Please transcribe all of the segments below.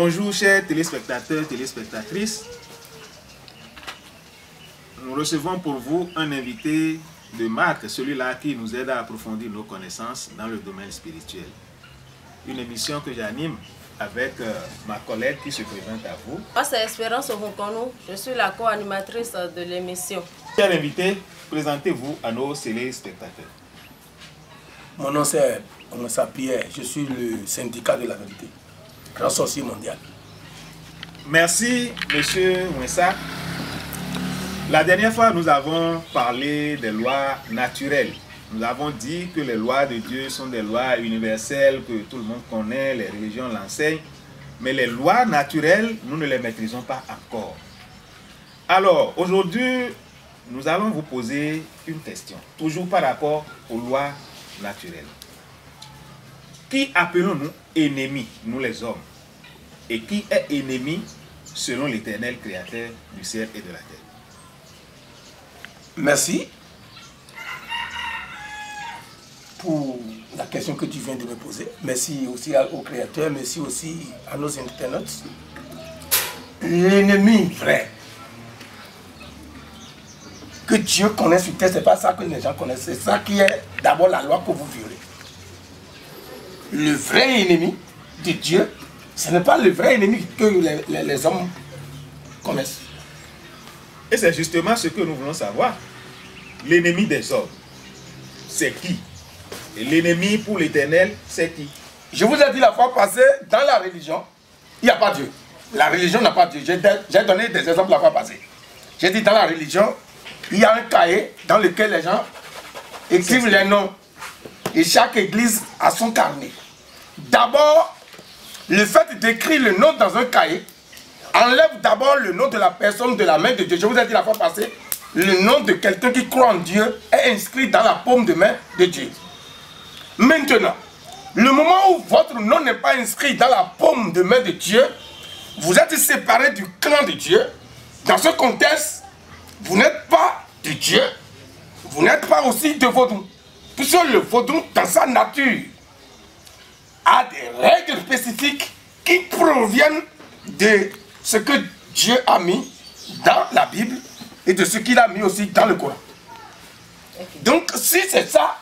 Bonjour chers téléspectateurs, téléspectatrices. Nous recevons pour vous un invité de marque, celui-là qui nous aide à approfondir nos connaissances dans le domaine spirituel. Une émission que j'anime avec ma collègue qui se présente à vous. Moi c'est Espérance Ovokonou, je suis la co-animatrice de l'émission. Cher invité, présentez-vous à nos téléspectateurs. Mon nom c'est Onessa Pierre, je suis le syndicat de la vérité, grand sorcier mondial. Merci monsieur Onessa. La dernière fois nous avons parlé des lois naturelles. Nous avons dit que les lois de Dieu sont des lois universelles que tout le monde connaît, les religions l'enseignent. Mais les lois naturelles, nous ne les maîtrisons pas encore. Alors, aujourd'hui, nous allons vous poser une question, toujours par rapport aux lois naturelles. Qui appelons-nous ennemis, nous les hommes? Et qui est ennemi selon l'Éternel Créateur du ciel et de la terre? Merci pour la question que tu viens de me poser. Merci aussi au Créateur, merci aussi à nos internautes. L'ennemi vrai que Dieu connaît sur terre, ce n'est pas ça que les gens connaissent. C'est ça qui est d'abord la loi que vous violez. Le vrai ennemi de Dieu, ce n'est pas le vrai ennemi que les hommes connaissent. Et c'est justement ce que nous voulons savoir. L'ennemi des hommes, c'est qui? Et l'ennemi pour l'Éternel, c'est qui? Je vous ai dit la fois passée, dans la religion, il n'y a pas Dieu. La religion n'a pas Dieu. J'ai donné des exemples la fois passée. J'ai dit dans la religion, il y a un cahier dans lequel les gens écrivent les noms. Et chaque église a son carnet. D'abord, le fait d'écrire le nom dans un cahier enlève d'abord le nom de la personne de la main de Dieu. Je vous ai dit la fois passée, le nom de quelqu'un qui croit en Dieu est inscrit dans la paume de main de Dieu. Maintenant, le moment où votre nom n'est pas inscrit dans la paume de main de Dieu, vous êtes séparé du clan de Dieu. Dans ce contexte, vous n'êtes pas de Dieu, vous n'êtes pas aussi de vaudou. Puisque le vaudou, dans sa nature, a des règles spécifiques qui proviennent de ce que Dieu a mis dans la Bible et de ce qu'il a mis aussi dans le Coran. Donc, si c'est ça,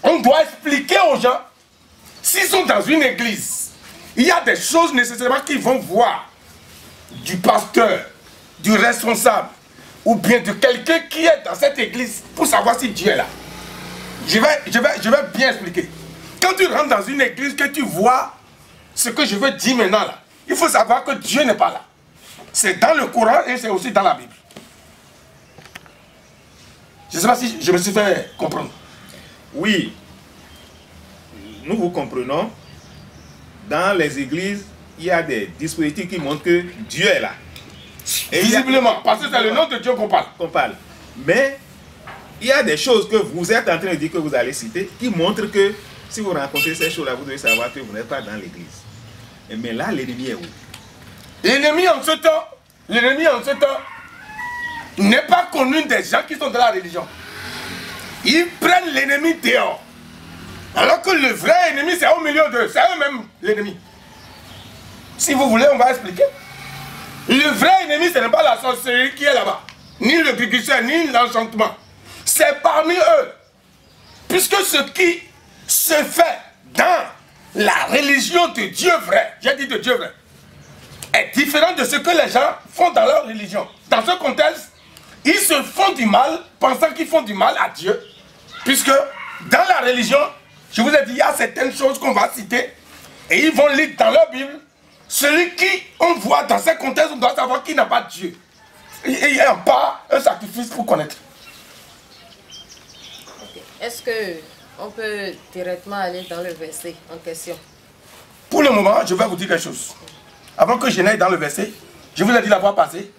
on doit expliquer aux gens, s'ils sont dans une église, il y a des choses nécessairement qu'ils vont voir du pasteur, du responsable, ou bien de quelqu'un qui est dans cette église pour savoir si Dieu est là. Je vais bien expliquer. Quand tu rentres dans une église, que tu vois ce que je veux dire maintenant là, il faut savoir que Dieu n'est pas là. C'est dans le Coran et c'est aussi dans la Bible. Je ne sais pas si je me suis fait comprendre. Oui, nous vous comprenons. Dans les églises, il y a des dispositifs qui montrent que Dieu est là. Et visiblement, parce que c'est le nom de Dieu qu'on parle. Mais il y a des choses que vous êtes en train de dire que vous allez citer qui montrent que si vous rencontrez ces choses-là, vous devez savoir que vous n'êtes pas dans l'église. Mais là, l'ennemi est où? L'ennemi en ce temps, n'est pas connu des gens qui sont dans la religion. Ils prennent l'ennemi dehors. Alors que le vrai ennemi, c'est au milieu d'eux. C'est eux-mêmes l'ennemi. Si vous voulez, on va expliquer. Le vrai ennemi, ce n'est pas la sorcellerie qui est là-bas. Ni le gréguisseur, ni l'enchantement. C'est parmi eux. Puisque ce qui se fait dans la religion de Dieu vrai, j'ai dit de Dieu vrai, est différent de ce que les gens font dans leur religion. Dans ce contexte, ils se font du mal, pensant qu'ils font du mal à Dieu. Puisque dans la religion, je vous ai dit, il y a certaines choses qu'on va citer, et ils vont lire dans leur Bible. Celui qui, on voit dans ces contextes, on doit savoir qu'il n'a pas de Dieu. Il n'y a pas un sacrifice pour connaître. Okay. Est-ce qu'on peut directement aller dans le verset en question? Pour le moment, je vais vous dire quelque chose. Avant que je n'aille dans le verset, je vous ai dit la fois passée,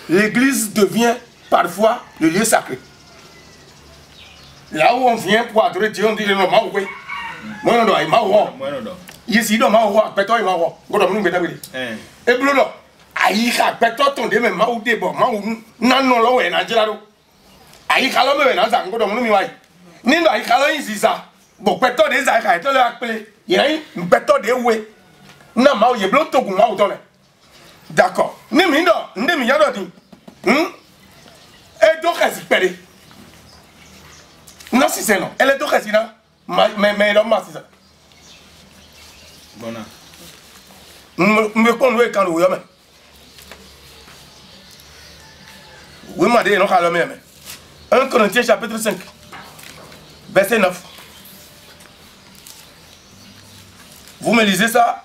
l'église devient parfois le lieu sacré. Là où on vient pour adorer Dieu, on dit non, maoué. Moi non, il m'a oué. Ici, non, m'a oué, pétoi, il m'a oué. Godo, nous mettons oui. Et bleu là, aïka, pétoi, ton dé, mais m'a oué, bon, m'a oué, non, non, là, ouais, n'angela là. Aïka, là, mais n'angela, godo, nous m'y Nindo aïka là, ici ça. Bon, pétoi des aïka, et toi là, appelé. Il y a une pétoi des oué. Non, ma ouye blo togu ma outone. D'accord. Ni mindo, ndi mi yado di. Et donc espérer. Non, si c'est non. Elle est donc résident. Mais l'homme, c'est ça. Bon, Me conduire quand vous y avez. Oui, m'a dit, non, à l'homme. 1 Corinthiens chapitre 5, verset 9. Vous me lisez ça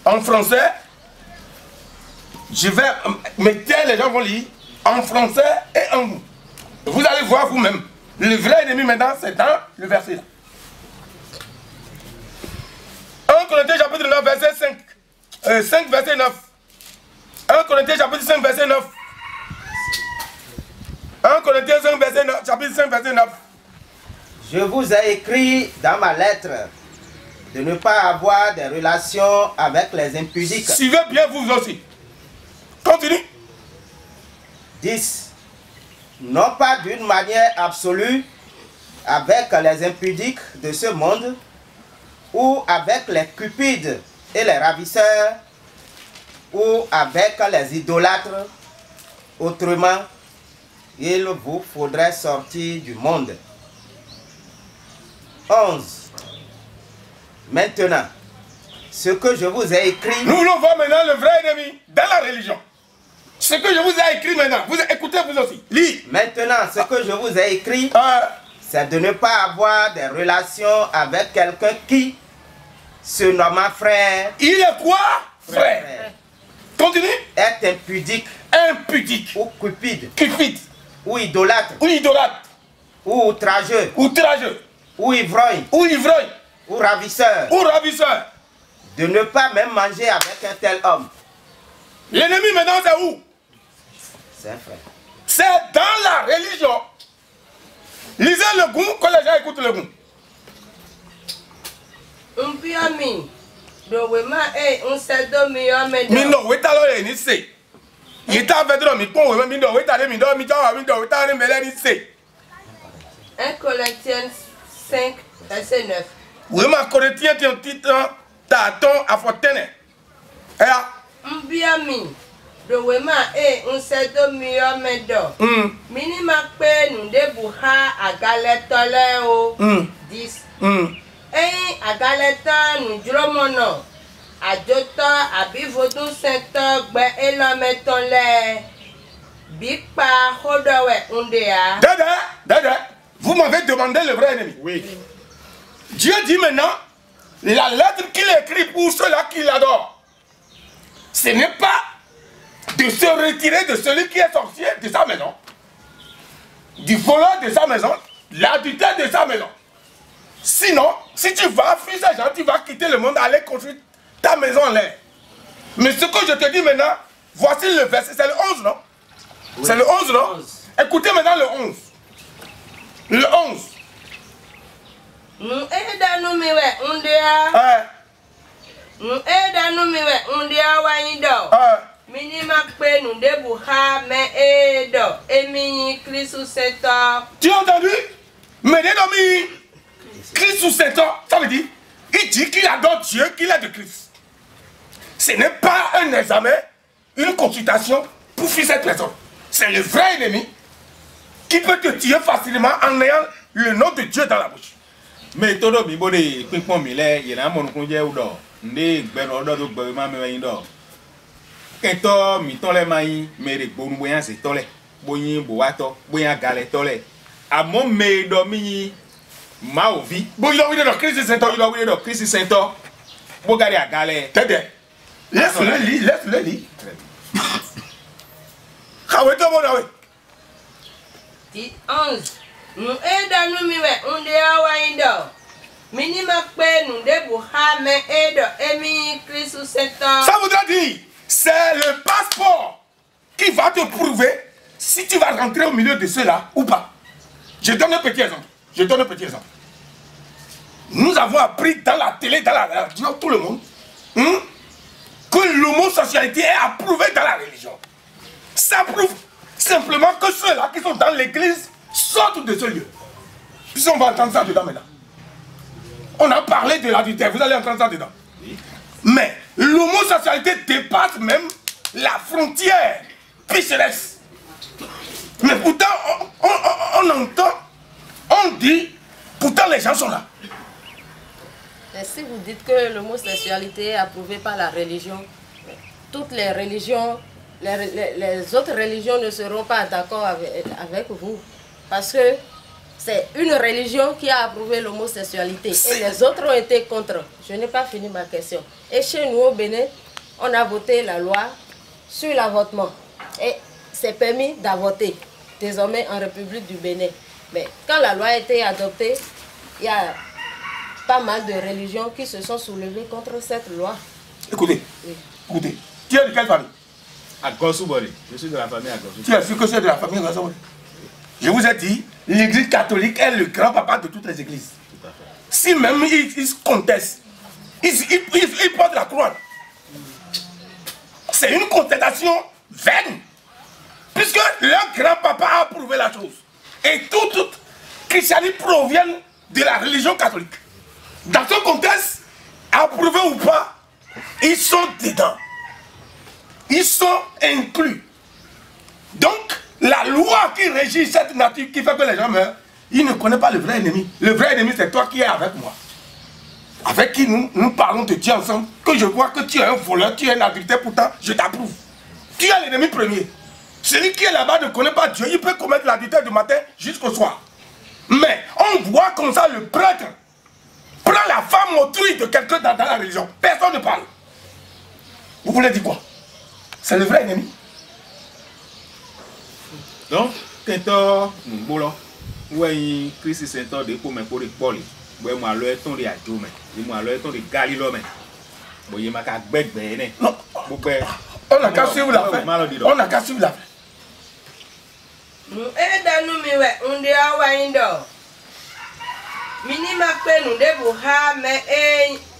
en français. Je vais. Mettez, les gens vont lire en français et en vous. Vous allez voir vous-même. Le vrai ennemi maintenant, c'est dans le verset là. 1 Corinthiens chapitre 9, verset 5. 5, verset 9. 1 Corinthiens chapitre 5, verset 9. 1 Corinthiens 5, verset 9. Chapitre 5, verset 9. Je vous ai écrit dans ma lettre de ne pas avoir des relations avec les impudiques. Suivez bien vous aussi. Continue. 10. Non pas d'une manière absolue avec les impudiques de ce monde ou avec les cupides et les ravisseurs ou avec les idolâtres. Autrement, il vous faudrait sortir du monde. 11. Maintenant, ce que je vous ai écrit... Nous voulons voir maintenant le vrai ennemi dans la religion. Ce que je vous ai écrit maintenant, vous écoutez vous aussi. Lis. Maintenant, ce que je vous ai écrit, c'est de ne pas avoir des relations avec quelqu'un qui se nomme frère. Il est quoi? Frère. Continue. Est impudique. Impudique. Ou cupide. Cupide. Ou idolâtre. Ou idolâtre. Ou outrageux. Outrageux. Ou ivrogne. Ou ivrogne. Ou ravisseur. Ou ravisseur. De ne pas même manger avec un tel homme. L'ennemi maintenant c'est où? C'est un frère. C'est dans la religion. Lisez le goût quand les gens écoutent le goût. Umpiami. Dowema e unsedo miyomedo. Mindo wetalo ni se. Yita vedro mi pon we mindo wetale mindo mi jawa mindo wetale mele ni se. 1 Corinthiens 5, verset 9. Oui, ma Corinthiens ti titre taton afotene. Umpiami. Dowema e unsedo miyomedo. Minima pe nunde buha agaletole o. 10. Agaleta nujromono. Adjota abivodun sento gbe elometon le. Bikpa hodowe undea. Dada, vous m'avez demandé le vrai ennemi. Oui. Dieu dit maintenant, la lettre qu'il écrit pour ceux-là qui l'adorent, ce n'est pas de se retirer de celui qui est sorcier de sa maison, du voleur de sa maison, l'adultère de sa maison. Sinon, si tu vas fuir ces gens, tu vas quitter le monde, aller construire ta maison en l'air. Mais ce que je te dis maintenant, voici le verset, c'est le 11, non? Oui. C'est le 11, non? 11. Écoutez maintenant le 11. Le 11. Tu as entendu? Mais Christ sous Satan, ça veut dire, il dit qu'il adore Dieu, qu'il est de Christ. Ce n'est pas un examen, une consultation pour fuir cette personne. C'est le vrai ennemi qui peut te tuer facilement en ayant le nom de Dieu dans la bouche. Mais tout le monde est pimpon milé, il y a mon congé ou d'or. Ndé beno d'or do bema me d'or. Kento mi tole mai me de bon boyan c'est tole. Boyin boato, boyan galé tole. A mon me do mi ma ovi. Bon il a oublié de Christ Saint-Homme. Il a oublié de Christ Saint-Homme. Bon gari à galé. T'aider. Laisse-le lire, laisse-le lire. Kawe to bon awe. 11. Nous aidons nous on de awaindo. Minima pe nous de buha me aido emi Christ Saint-Homme. Ça voudra dire, c'est le passeport qui va te prouver si tu vas rentrer au milieu de ceux-là ou pas. Je donne un petit exemple. Je donne un petit exemple. Nous avons appris dans la télé, dans la radio, tout le monde, que l'homosexualité est approuvée dans la religion. Ça prouve simplement que ceux-là qui sont dans l'église sortent de ce lieu. Puis on va entendre ça dedans maintenant. On a parlé de l'adultère, vous allez entendre ça dedans. Mais L'homosexualité dépasse même la frontière pécheresse. Mais pourtant, on entend, on dit, pourtant les gens sont là. Et si vous dites que l'homosexualité est approuvée par la religion, toutes les religions, les autres religions ne seront pas d'accord avec vous. Parce que c'est une religion qui a approuvé l'homosexualité et les autres ont été contre. Je n'ai pas fini ma question. Et chez nous au Bénin, on a voté la loi sur l'avortement. Et c'est permis d'avorter désormais en République du Bénin. Mais quand la loi a été adoptée, il y a pas mal de religions qui se sont soulevées contre cette loi. Écoutez, Oui. écoutez, tu es de quelle famille? À Gosoubori. Je suis de la famille à Gosoubori. Tu es sûr que c'est de la famille Gosoubori? Je vous ai dit, l'église catholique est le grand-papa de toutes les églises. Tout à fait. Si même ils se contestent, ils portent la croix. C'est une contestation vaine. Puisque leur grand-papa a approuvé la chose. Et toute christianisme provient de la religion catholique. Dans ce contexte, approuvé ou pas, ils sont dedans. Ils sont inclus. Donc, la loi qui régit cette nature qui fait que les gens meurent, ils ne connaissent pas le vrai ennemi. Le vrai ennemi, c'est toi qui es avec moi. Avec qui nous parlons de Dieu ensemble. Que je vois que tu es un voleur, tu es un adultère, pourtant je t'approuve. Tu es l'ennemi premier. Celui qui est là-bas ne connaît pas Dieu, il peut commettre l'adultère du matin jusqu'au soir. Mais on voit comme ça le prêtre prend la femme autrui de quelqu'un dans la religion. Personne ne parle. Vous voulez dire quoi? C'est le vrai ennemi. Donc, quand on voit Christ c'est un dépôt mais pour les polis, moi le temps de Adjoume, moi le temps de Galilome, moi il m'a qu'à bête bête. Non. On n'a qu'à suivre la fin. On n'a qu'à suivre la fin. Nous aidons nous on dit à Waindo. Minima pe nous déboha mais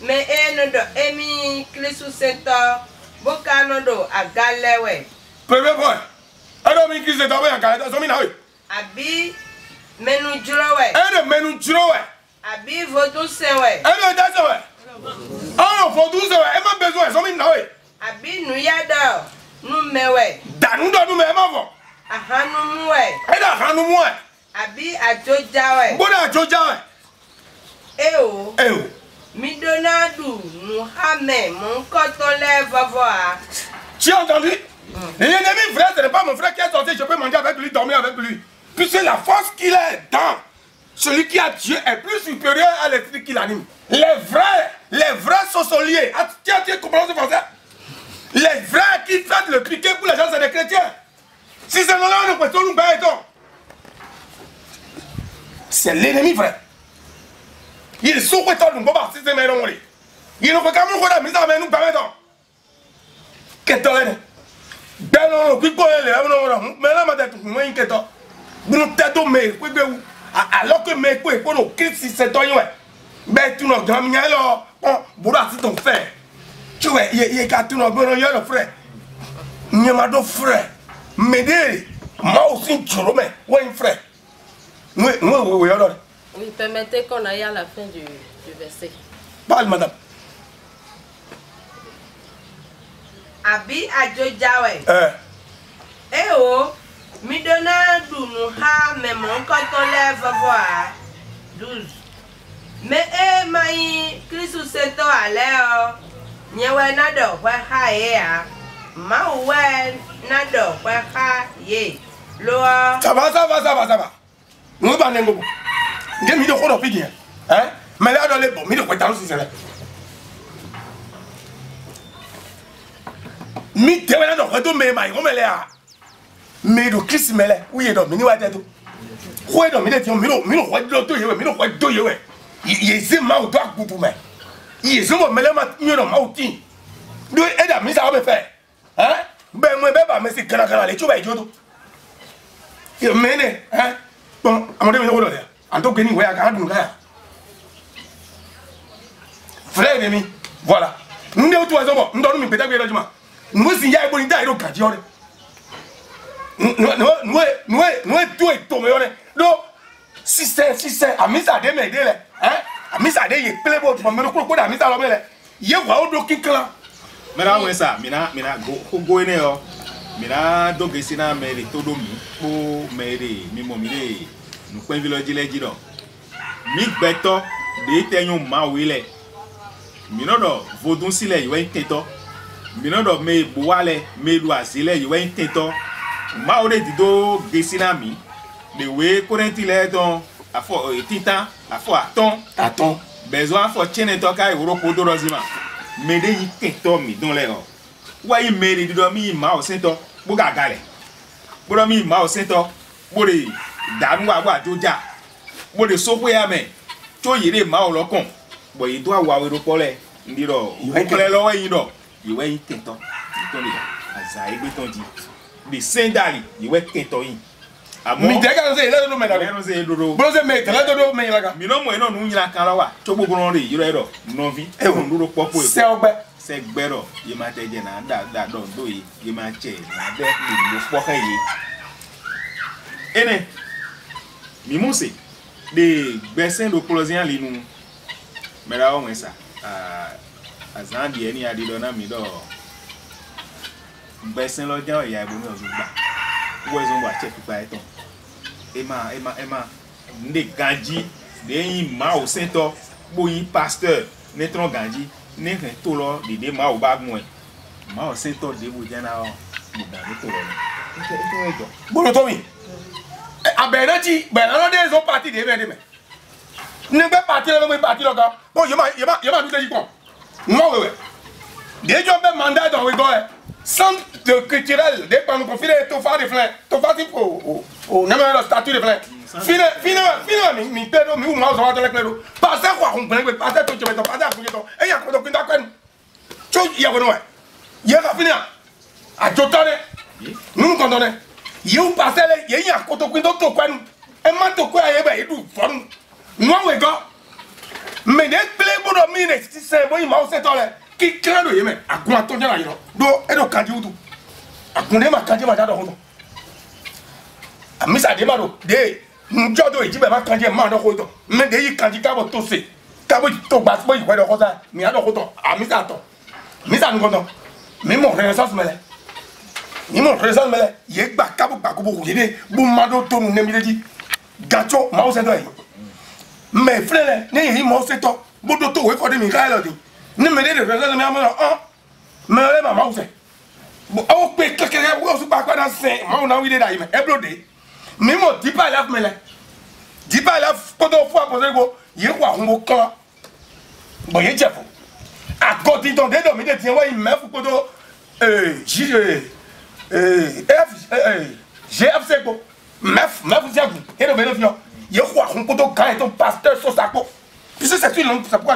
eno emi Christ Seigneur bokano do a galewe. Premier point. Alors mi Christ Seigneur a galewe. So mi na we. Abi menu jurowe. Ene menu jurowe. Abi vodu sewe. Ene da sewe. Oh vodu sewe. E ma besoin so mi na we. Abi nu yada nu mewe. Da nu do nu me ma vo. Ahanu muwe. E da hanu mu e. Abi ajojawe. Boda ajojawe. Eo. Eo. Midonadu Muhammad mon cotole vavoa. Tu as entendu? L'ennemi vrai, ce n'est pas mon frère qui est sorti, je peux manger avec lui, dormir avec lui. Puisque la force qu'il est dans celui qui a Dieu est plus supérieur à l'esprit qui l'anime. Les vrais saussoliers, tu comprends ce français? Les vrais qui font le piquet pour les gens, c'est des chrétiens. Si c'est là, on ne peut pas nous battre. C'est l'ennemi vrai. Il est sourd et tout, nous ne pouvons pas si c'est mes noms. Il ne peut pas nous faire la mais nous permettons. Qu'est-ce que c'est? Ben non, puis quoi, mais là, ma tête, moi, une question. Nous tête mais alors que mes couilles, pour nous, Christ, c'est toi, ben tu n'as jamais alors, bon, bourra, c'est ton frère. Tu vois, il y a qu'à tout le monde, il y a le frère. Il y a ma frère. Mais moi aussi, tu remets, ouais, un frère. Oui, alors. Oui, permettez qu'on aille à la fin du verset. Parle, madame. Abi ajojawe. Eo, midonadu nuha mais mon cotole vavoa. 12. Mais mai Christ seto aleo. Nyewe nado wa haea. Mauwe nado wa haye. Loa. Ça va. Nous allons aller au bout. J'ai mis de quoi dans le pays. Mais là, dans les bons, mis de quoi dans le système. Mi te wena do do me mai o mele a me do kiss mele we do mi ni wa te to ko do mi de ti mi no wa do yewe mi no wa do yewe ye ze ma o do agbubu me ye ze mo mele ma mi no ma o tin do e da mi sa o me fe be mo be ba me si kana le chuba ijo to ye mene bon amode mi no do ya anto geni we aga dun ga frère mi voilà nous ne tu wa zo bo ndo mi peta gbe do juma nous si ya eboni da iro kaji ore nous tout est tombé ore do si c'est amisa de me de le amisa de ye plebo to me ko da amisa lo me le ye wa o do kinkla Mera we sa mina go ene yo. Mina do gesi na mere todo mi po mere mi mo mire nu pen village leji do. Mi gbeto de tenyun ma wile. Mi no do vodun sile iwe teto. Mi no do me buwale me lu asile iwe teto. Ma ore dido gesi na mi. Le we korenti le don afo titan afo aton besoin afo chene to kai woro ko do rozima. Me de yi teto mi don le o. Wa yi me dido mi ma o sento. Boga gale. Bodo mi ma o sento. Bode danu agba joja. Bode sopo ya me. Cho yire ma o lokon. Bo yi do awa we ro pole. Ndiro. Pole lo we yin do. Iwe yin tento. Ton le. Aza egbe ton di. Bi sendali, iwe tento yin. Mi de ka se le do me da. No se do. Bro se me tele do me la ka. Mi no mo eno nu yin la kan wa. Cho gbogbo ron re yiro ero. No vi. E won duro popo e. Se ogbe. Se gbero ye ma teje na da don do yi ye ma che na de ni lo fo kan yi ene mi muse de gbesen do closing ali nu mera o nsa azandi eni adi do na mi do gbesen lo jan ya ibo mi o gba wo ezon wa che pipa eton ema nde ganji de yin ma o sento bo yin pasteur netron ganji ne kan to lo dede ma o ba gun e ma o se to de bo jana o mo da ni to lo ni ejo Bolo to mi abere ti bere lo de zo party de me ne be party lo me party lo ga bo yo ma du te ji kon no we de jo be mandat don we go e centre culturel de pa nous confier to fa de flan to fa ti o na me lo statut de flan fina mi pedo mi uma zo wa to le pedo pa sa kwa hun pe pa sa to je to pa sa ku je to e ya ko to kinda kwen cho ya ko no ye ka fina a jotane nu ko do ne ye u pa sa le ye ya ko to kinda to kwen e ma to kwa ye ba e du fon no we go me de play bodo mi ne ti se bo ma o se to le ki kran do ye me agun ato jana yiro do e do kanji utu agun de ma kanji ma ja do ho amisa de ma do de njodo ejibe ma kanje ma do ko to me de yi kanji ka bo to se ka bo to gba bo yi ko do ko sa mi ado ko to amisa to misa nu ko to mi mo renaissance mele ye gba ka bo ko ye de bu ma do to nu ne mi deji gacho ma o se do yi me frele ne yi mo se to bo do to we ko de mi ka lo di ni me de renaissance mi amọ me le ma o se bo o pe kekere wo su pa pa na se ma o na wi de da yi me e blo de mi mo dipa la mele dipa la kodo fu apose go ye wa hun kan bo ye jefo agodi don de do mi de tin wa me fu kodo GFC go mef jagu et do me do ye wa hun kodo kan et ton pasteur so sapo puisque c'est une langue c'est pourquoi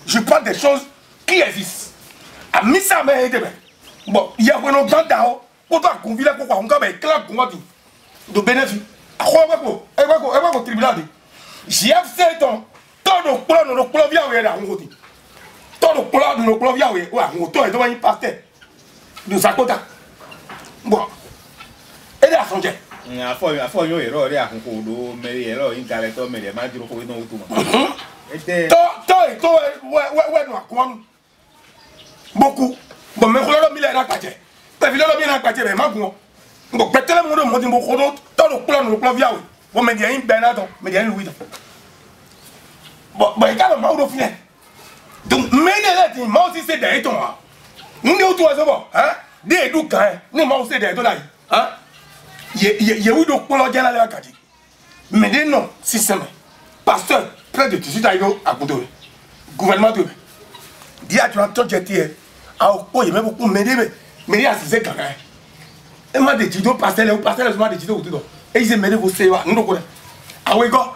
je parle des choses qui existent a mi sa me de be bon ya ko no ganda o kodo akun vile ko wa hun ka be kla kun wa do bénéfice a ko tribunal de GFC ton todo plo no plo via we da ngo ti todo plo no plo via we wa ngo to e do wa pasteur do sakota bon e da sonje afọ yo ero re akun ko do mere ero yin gale to mere ma jiro ko we don otu mo to we no akun beaucoup bon me ko lo mi le ra paje pe fi lo mi na paje be ma gun bon betele mo do mo di mo ko do to do plan no plan via we wo me di yin Bernardo me di yin Louis bon e ka lo ma do fine donc me ne le ti ma aussi c'est de ton ha ni o tu aso bo hein de du kan ni ma aussi de to la hein ye wi do polo jana le akadi me de non système pasteur près de 18 ayo agunto gouvernement de di a tu entends jeter a o po ye me beaucoup me de a se kan e ma de jido pasteur le pasteur ma de jido utudo e ise me de vous sewa ndoko a we go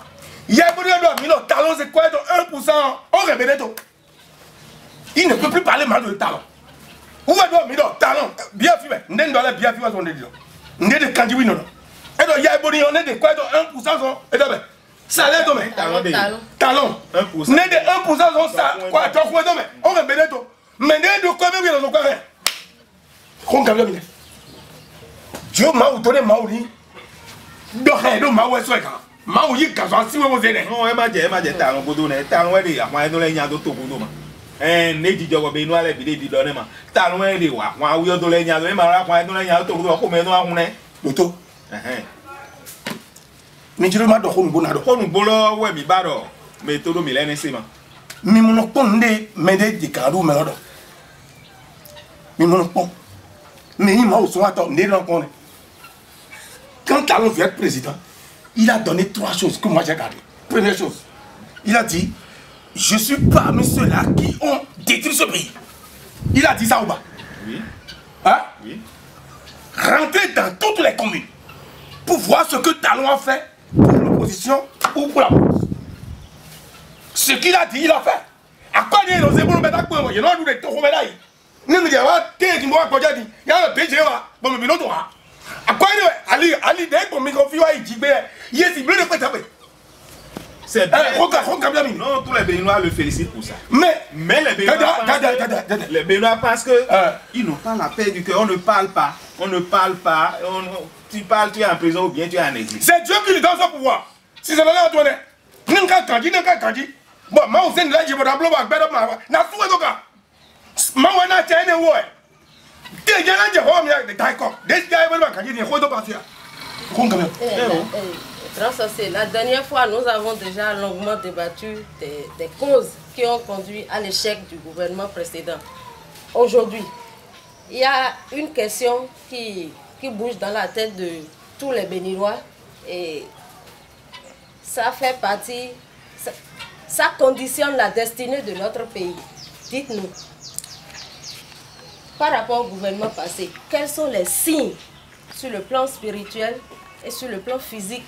ye bodi do mi no talon c'est quoi de 1% on rebelle to il ne peut plus parler mal de talon ou va do mi do talon bien fi be nden do le bien fi wa so ndedi do ndedi kanji wi no e do ye bodi on de quoi de 1% so e do be ça le do me talon 1% ne de 1% so ça quoi to ko do me on rebelle to mais ne do ko me wi no so quoi kon ka mi Dieu m'a donné ma ouli. Do ma we so e kan. Ma o yi kan so si we wo ze ne. No e ma je talon godo ne talon we de àwọn e do le yan do to godo ma. ne di jogo be no ale bi di do ne ma ta lo e de wa wi odo le nya lo ma ra kwa do le nya to ko me no ahune Doto. Mi jiro ma do ko ngbo na do. Ko ngbo lo we mi ba do me to do mi le ne se ma. Mi mo no pon de me de di karu me do. Mi mo no pon. Mais il m'a aussi entendu. Quand Talon veut être président, il a donné 3 choses que moi j'ai gardées. Première chose, il a dit, je suis parmi ceux-là qui ont détruit ce pays. Il a dit ça ou pas? Oui. Hein? Oui. Rentrer dans toutes les communes pour voir ce que Talon a fait pour l'opposition ou pour la France. Ce qu'il a dit, il a fait. À quoi il y a nos éboules, mais d'accord, il y a des médailles. Ne me dis pas, tu es dit, moi, quand j'ai dit, il y a un PG, bon, mais non, toi. À quoi il y a Ali, dès qu'on me confie, il dit, il est ciblé de quoi taper. C'est bien. Non, tous les Béninois le félicitent pour ça. Mais les Béninois pensent que ils n'ont pas la paix du cœur. On ne parle pas. On ne parle pas. Tu parles, tu es en prison ou bien tu es en exil. C'est Dieu qui lui donne son pouvoir. Si c'est là, Antoine, n'importe quand, bon, moi, au sein de là, je vais d'abord faire n'a tout et tout cas. Moi, on a tenu un ouais. Des gens qui ont d'accord. Des gens qui ont partir. La dernière fois, nous avons déjà longuement débattu des causes qui ont conduit à l'échec du gouvernement précédent. Aujourd'hui, il y a une question qui bouge dans la tête de tous les Béninois et ça fait partie, ça conditionne la destinée de notre pays. Dites-nous, par rapport au gouvernement passé, quels sont les signes sur le plan spirituel et sur le plan physique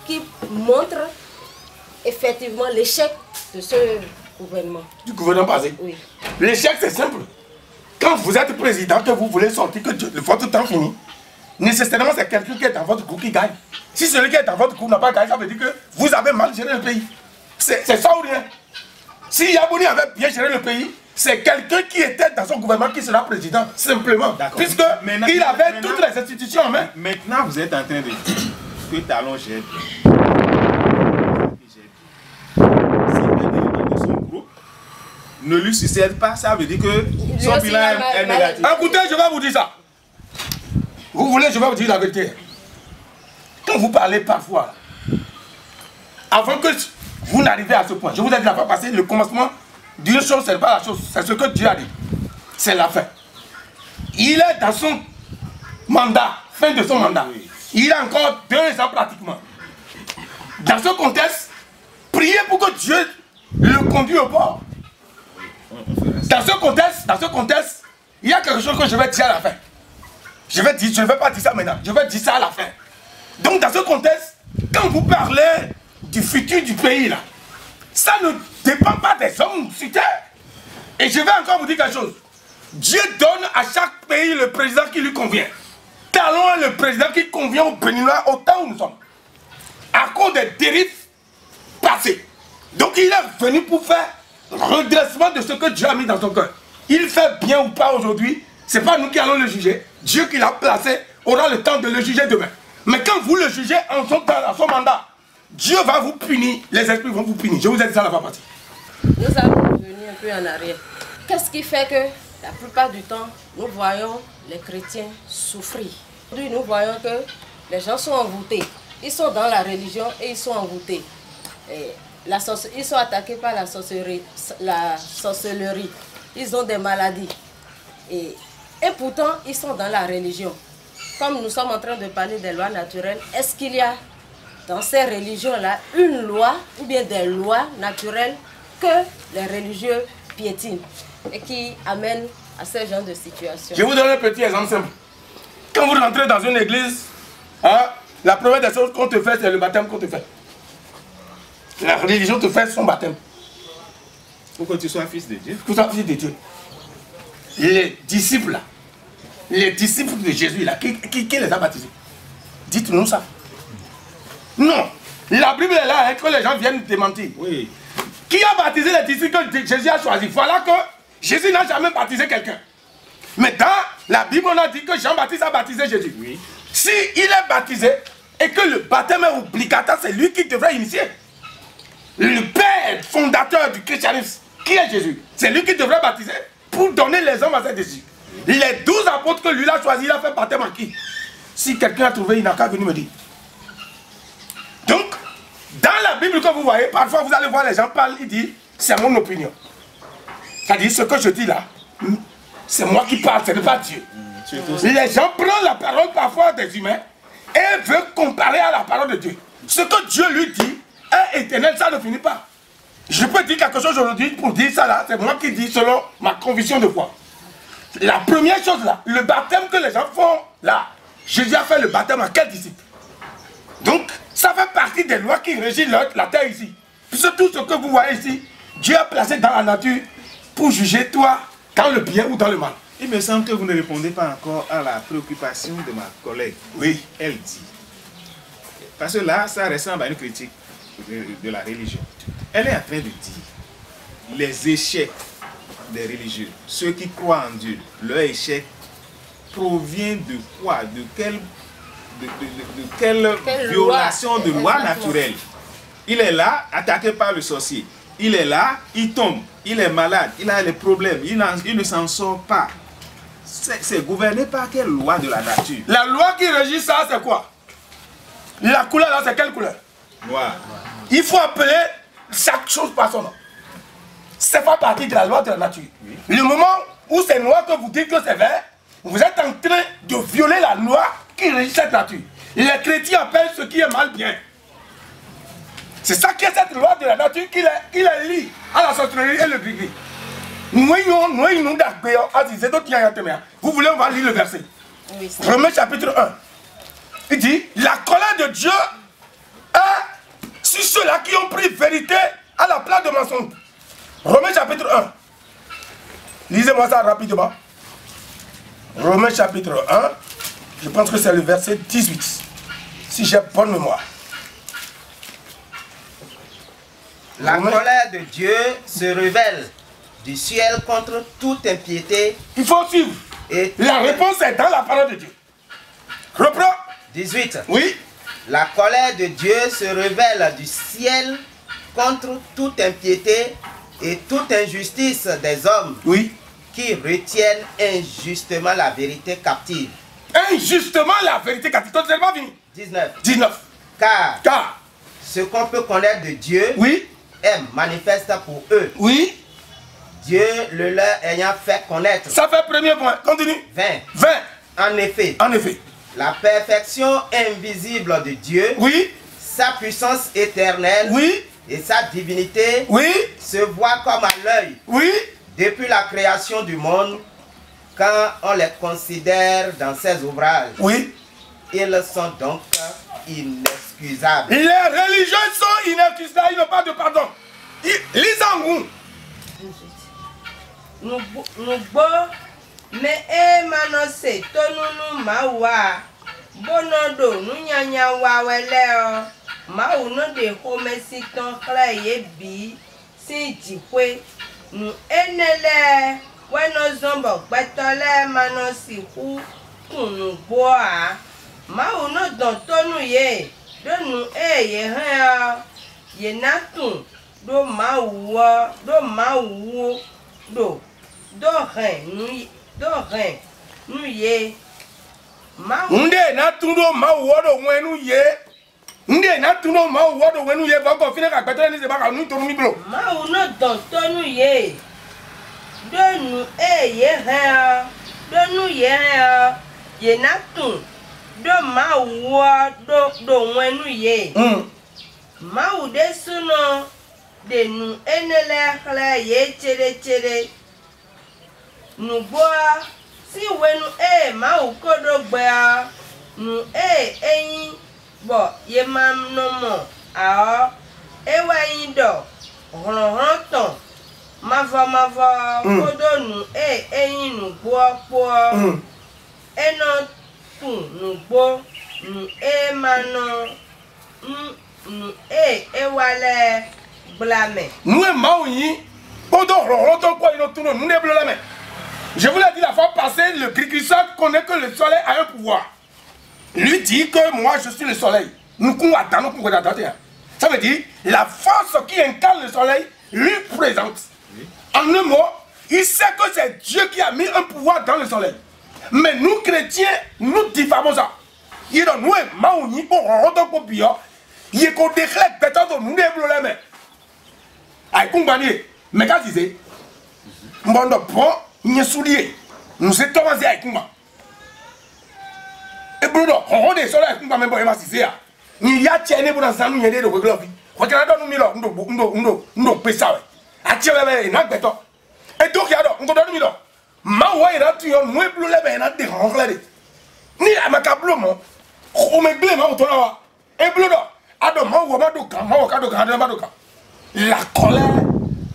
qui montrent effectivement l'échec de ce gouvernement? Du gouvernement passé? Oui. L'échec, c'est simple. Quand vous êtes président, que vous voulez sortir, que votre temps finit, nécessairement, c'est quelqu'un qui est dans votre groupe qui gagne. Si celui qui est dans votre groupe n'a pas gagné, ça veut dire que vous avez mal géré le pays. C'est ça ou rien. Si Yabouni avait bien géré le pays, c'est quelqu'un qui était dans son gouvernement qui sera président, simplement. Puisqu'il avait toutes les institutions en main. Maintenant, vous êtes en train de dire que Talon gère bien. Si un élément de son groupe ne lui succède pas, ça veut dire que son bilan est négatif. Écoutez, je vais vous dire ça. Vous voulez, je vais vous dire la vérité. Quand vous parlez parfois, avant que vous n'arrivez à ce point, je vous ai dit la fois passée, le commencement d'une chose, c'est pas la chose, c'est ce que Dieu a dit. C'est la fin. Il est dans son mandat, fin de son mandat. Il a encore 2 ans pratiquement. Dans ce contexte, priez pour que Dieu le conduise au port. Dans ce contexte, il y a quelque chose que je vais dire à la fin. Je ne vais pas dire ça maintenant, je vais dire ça à la fin. Donc dans ce contexte, quand vous parlez du futur du pays là, ça ne dépend pas des hommes sur terre. Et je vais encore vous dire quelque chose. Dieu donne à chaque pays le président qui lui convient. Talon est le président qui convient aux Béninois au temps où nous sommes. À cause des dérives passées. Donc il est venu pour faire redressement de ce que Dieu a mis dans son cœur. Il fait bien ou pas aujourd'hui, ce n'est pas nous qui allons le juger. Dieu qui l'a placé aura le temps de le juger demain. Mais quand vous le jugez en son temps, en son mandat, Dieu va vous punir, les esprits vont vous punir. Je vous ai dit ça la fois passée. Nous allons revenir un peu en arrière. Qu'est-ce qui fait que la plupart du temps, nous voyons les chrétiens souffrir? Aujourd'hui, nous voyons que les gens sont envoûtés. Ils sont dans la religion et ils sont envoûtés. Ils sont attaqués par la sorcellerie. Ils ont des maladies. Et pourtant, ils sont dans la religion. Comme nous sommes en train de parler des lois naturelles, est-ce qu'il y a dans ces religions-là une loi ou bien des lois naturelles que les religieux piétinent et qui amènent à ce genre de situation? Je vous donne un petit exemple simple. Quand vous rentrez dans une église, la première des choses qu'on te fait, c'est le baptême qu'on te fait. La religion te fait son baptême. Pour que tu sois fils de Dieu. Pour que tu sois fils de Dieu. Les disciples de Jésus là, qui les a baptisés? Dites-nous ça. Non, la Bible est là, que les gens viennent démentir. Oui. Qui a baptisé les disciples que Jésus a choisis? Voilà que Jésus n'a jamais baptisé quelqu'un. Mais dans la Bible, on a dit que Jean-Baptiste a baptisé Jésus. Oui. Si il est baptisé et que le baptême est obligatoire, c'est lui qui devrait initier. Le père fondateur du christianisme, qui est Jésus. C'est lui qui devrait baptiser pour donner les hommes à cet Jésus. Les 12 apôtres que lui a choisi, il a fait baptême à qui? Si quelqu'un a trouvé, il n'a qu'à venir me dire. Donc, dans la Bible que vous voyez, parfois vous allez voir les gens parler, ils disent, c'est mon opinion. C'est-à-dire, ce que je dis là, c'est moi qui parle, ce n'est pas Dieu. Les gens prennent la parole parfois des humains et veulent comparer à la parole de Dieu. Ce que Dieu lui dit est éternel, ça ne finit pas. Je peux dire quelque chose aujourd'hui pour dire ça là, c'est moi qui dis selon ma conviction de foi. La première chose là, le baptême que les gens font là, Jésus a fait le baptême à quel disciple? Donc, ça fait partie des lois qui régissent la terre ici. Puisque tout ce que vous voyez ici, Dieu a placé dans la nature pour juger toi dans le bien ou dans le mal. Il me semble que vous ne répondez pas encore à la préoccupation de ma collègue. Oui. Elle dit. Parce que là, ça ressemble à une critique de la religion. Elle est en train de dire les échecs des religieux, ceux qui croient en Dieu, leur échec provient de quoi? De quelle violation de loi naturelle? Il est là, attaqué par le sorcier. Il est là, il tombe, il est malade, il a des problèmes, il ne s'en sort pas. C'est gouverné par quelle loi de la nature? La loi qui régit ça, c'est quoi? La couleur là, c'est quelle couleur? Noir. Il faut appeler chaque chose par son nom. Ça fait partie de la loi de la nature. Oui. Le moment où c'est noir que vous dites que c'est vert, vous êtes en train de violer la loi qui régit cette nature. Les chrétiens appellent ce qui est mal bien. C'est ça qui est cette loi de la nature qu'il est lié à la sorcellerie et le gris-gris. Vous voulez, on va lire le verset. Oui, Romains chapitre 1. Il dit, la colère de Dieu est sur ceux-là qui ont pris vérité à la place de mensonge. Romains chapitre 1. Lisez-moi ça rapidement. Romains chapitre 1. Je pense que c'est le verset 18. Si j'ai bonne mémoire. La colère de Dieu se révèle du ciel contre toute impiété. Il faut suivre. Et la réponse est dans la parole de Dieu. Reprends. 18. Oui. La colère de Dieu se révèle du ciel contre toute impiété et toute injustice des hommes. Oui. Qui retiennent injustement la vérité captive. Injustement la vérité captive. 19. Car ce qu'on peut connaître de Dieu, oui, est manifeste pour eux. Oui. Dieu le leur ayant fait connaître. Ça fait premier point. Continue. 20. En effet. La perfection invisible de Dieu. Oui. Sa puissance éternelle. Oui. Et sa divinité. Oui. Se voit comme à l'œil. Oui. Depuis la création du monde, quand on les considère dans ses ouvrages. Oui. Ils sont donc inexcusables. Les religieux sont inexcusables, ils n'ont pas de pardon. Lisons. Nous mais emanose tonunu mawa bonodo nunyanya waweleo mau no de homesiton klaye bi si jikwe nu enele weno zombo gbetole manosi hu kunu boa mau no don tonu ye donu eye han ye natun do mawuo do nu ye nde na tundo ma wodo wenu ye nde na tundo ma wodo wenu ye ba ko fina ka gbeto ni se ba ka nu to mi blo ma u no don to nu ye do nu ye ha do nu ye ha ye na tun do ma wo do wenu ye ma u de suno de nu enele khla ye chere nu boa si wenu ma ukodo gba nu eyin bo ye mam no mo a ewa yin do ron ton mavo kodo nu eyin nu po eno tun nu gbo nu mano nu ewale blame nu ma oyin kodo ron ton ko ino tun nu ne blame. Je vous l'ai dit la fois passée, le Christ connaît que le soleil a un pouvoir. Lui dit que moi je suis le soleil. Ça veut dire la force qui incarne le soleil lui présente. En un mot, il sait que c'est Dieu qui a mis un pouvoir dans le soleil. Mais nous, chrétiens, nous diffamons ça. Il est nous, maouni, pour rendre pour pire. Il est qu'on déclare peut-être nous développons les mains. Aïe, compagnie. Mais quand il dit, mon prend, il est soulié. Nous sommes commencé à Kumba. Et Bruno, on rend des soleils à Kumba, même pour les massifs. Il y a tienné pour dans un nous, il y a des regrets. Regardez, nous pesa. Attirez-les, n'a pas de et donc, il y a un peu de temps. Ma il a tué un moins bleu, il a des renflés. Ni à ma cablement, on me blé, ma autola. Et bleu, la colère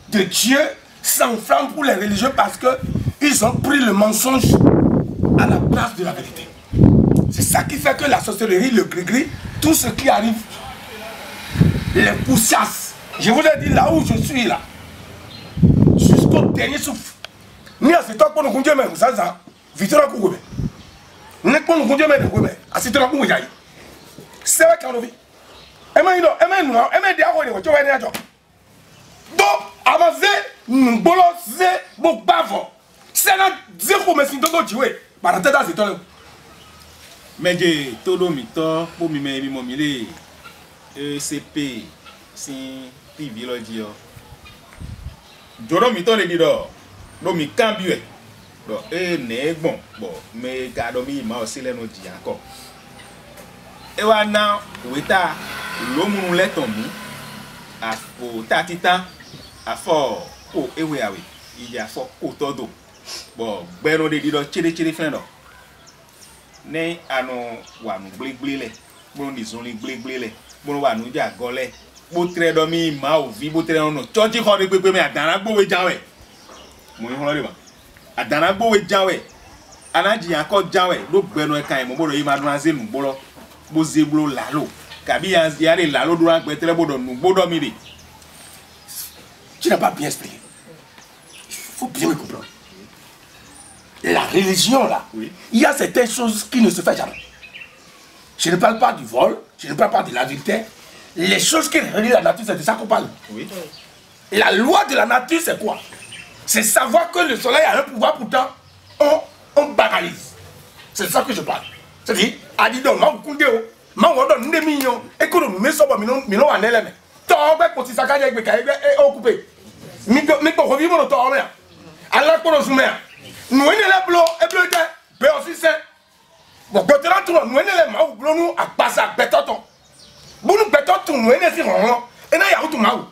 de Dieu s'enflamme pour les religieux parce qu'ils ont pris le mensonge à la place de la vérité. C'est ça qui fait que la sorcellerie, le gris-gris, tout ce qui arrive, les poussasses. Je vous ai dit là où je suis là. Jusqu'au dernier souffle. Ni à ce temps pour nous conduire, mais ça, vite la coupe. Ni pour nous conduire, mais à ce temps pour nous y c'est vrai qu'on vit. Et maintenant, donc, avancez, nous bolosez, bon, bavons. C'est là, zéro, mais si tu dois jouer, par la tête à ce temps. Mais j'ai tout le mito, pour mon mille, ECP, si tu vis le dire. Joro mito le dire, no mi cambie. Donc, n'est bon, mais Gadomi m'a aussi les notes encore. Et voilà, weta, l'homme l'est tombé, à fort tatita, à fort, oh, et oui, il y a fort, oh, todo. Bon, ben, on est dit, tchili, fin, non. Ne, à nos, ou à nous blé, bon, disons les blé, bon, à nous, ya, golé, boutre domi, ma ou vi, boutre non, tchonchi, qu'on est pépé, mais à Danagbo, et Jawe. Mon yon, à Danagbo, et Jawe. Anadi encore Jawe, l'eau, ben, on est mon il m'a demandé, nous, bolo. Bozeblo lalo kabi yare lalo durant betre bodo nous bodo midi. Tu n'as pas bien expliqué. Il faut bien me comprendre. La religion là, oui. Il y a certaines choses qui ne se font jamais. Je ne parle pas du vol, je ne parle pas de l'adultère. Les choses qui relient la nature, c'est de ça qu'on parle. Oui. Et la loi de la nature, c'est quoi? C'est savoir que le soleil a un pouvoir, pourtant on banalise. C'est ça que je parle. C'est-à-dire, Adidon, ma donne des millions, et que nous mettons millions en élément. Tombe pour si ça gagne avec et occupé. Mais pour revivre notre homme, Allah pour nous soumettre. Nous sommes les blancs et bleus, mais aussi c'est. Bon, quand nous sommes les mains, nous à passer à béton. Nous béton, nous sommes les ronds, et nous y a tout maou.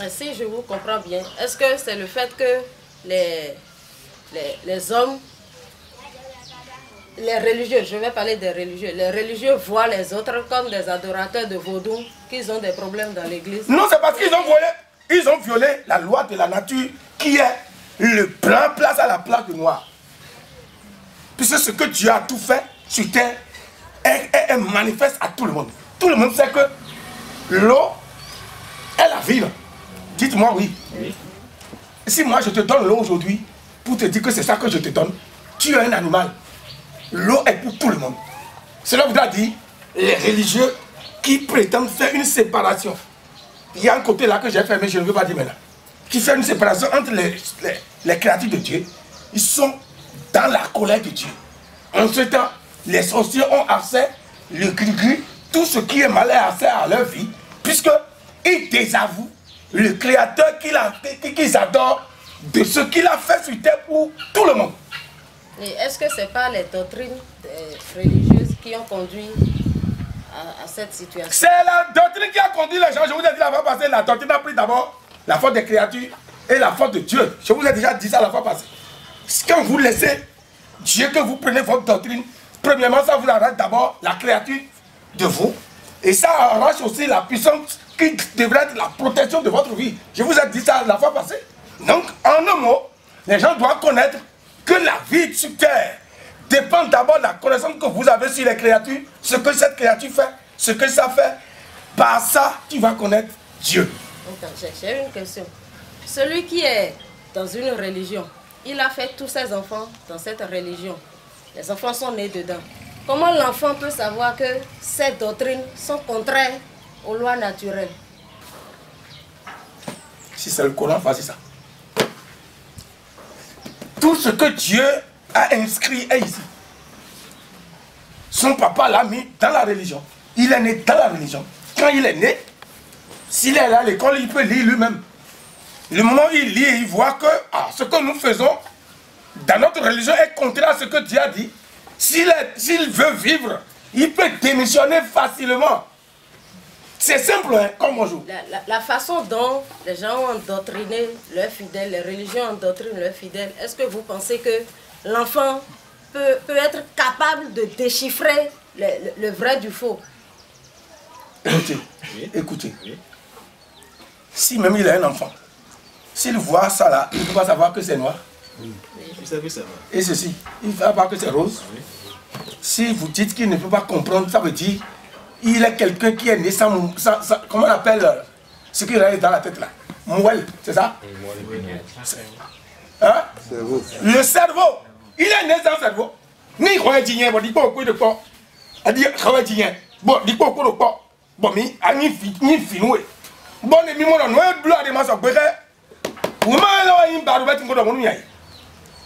Si je vous comprends bien, est-ce que c'est le fait que les hommes, les religieux, je vais parler des religieux, les religieux voient les autres comme des adorateurs de vaudou, qu'ils ont des problèmes dans l'église? Non, c'est parce qu'ils ont violé la loi de la nature qui est le blanc place à la place du noir. Puisque ce que Dieu a tout fait sur terre est manifeste à tout le monde. Tout le monde sait que l'eau est la vie. Dites-moi oui. Oui. Si moi je te donne l'eau aujourd'hui pour te dire que c'est ça que je te donne, tu es un animal. L'eau est pour tout le monde. Cela voudra dire les religieux qui prétendent faire une séparation. Il y a un côté là que j'ai fermé, je ne veux pas dire maintenant. Qui fait une séparation entre les créatures de Dieu. Ils sont dans la colère de Dieu. En ce temps, les sorciers ont accès, le gris-gris, tout ce qui est mal a accès à leur vie, puisqu'ils désavouent le créateur qu'ils adorent de ce qu'il a fait sur terre pour tout le monde. Et est-ce que ce n'est pas les doctrines religieuses qui ont conduit à cette situation? C'est la doctrine qui a conduit les gens. Je vous ai dit la fois passée, la doctrine a pris d'abord la faute des créatures et la faute de Dieu. Je vous ai déjà dit ça la fois passée. Quand vous laissez Dieu, que vous prenez votre doctrine, premièrement, ça vous arrache d'abord la créature de vous. Et ça arrache aussi la puissance qui devrait être la protection de votre vie. Je vous ai dit ça la fois passée. Donc, en un mot, les gens doivent connaître que la vie sur terre dépend d'abord de la connaissance que vous avez sur les créatures, ce que cette créature fait, ce que ça fait. Par ça, tu vas connaître Dieu. J'ai une question. Celui qui est dans une religion, il a fait tous ses enfants dans cette religion. Les enfants sont nés dedans. Comment l'enfant peut savoir que ces doctrines sont contraires aux lois naturelles? Si c'est le Coran, voici ça. tout ce que Dieu a inscrit est ici. Son papa l'a mis dans la religion. Il est né dans la religion. Quand il est né, s'il est à l'école, il peut lire lui-même. Le moment où il lit, il voit que ce que nous faisons dans notre religion est contraire à ce que Dieu a dit. S'il veut vivre, il peut démissionner facilement. C'est simple, hein, comme bonjour. La façon dont les gens ont endoctriné leurs fidèles, les religions endoctrinent leurs fidèles, est-ce que vous pensez que l'enfant peut être capable de déchiffrer le vrai du faux? Écoutez. Si même il a un enfant, s'il voit ça là, il ne peut pas savoir que c'est noir. Oui. Il sait que c'est noir. Et ceci, il ne va pas que c'est rose. Oui. Si vous dites qu'il ne peut pas comprendre, ça veut dire il est quelqu'un qui est né sans comment on appelle ce qu'il a dans la tête là? Mouelle, c'est ça? Hein? Le cerveau. Il est né sans cerveau. Ni il croit dire, bon, dit pas au coup de quoi. A dit, croit dire, bon, dit pas au coup de quoi. Bon, mais, ni finoué. Bon, et mi-moi, non, bleu à des masses au béret. Ou mal, il va remettre une bonne nuit.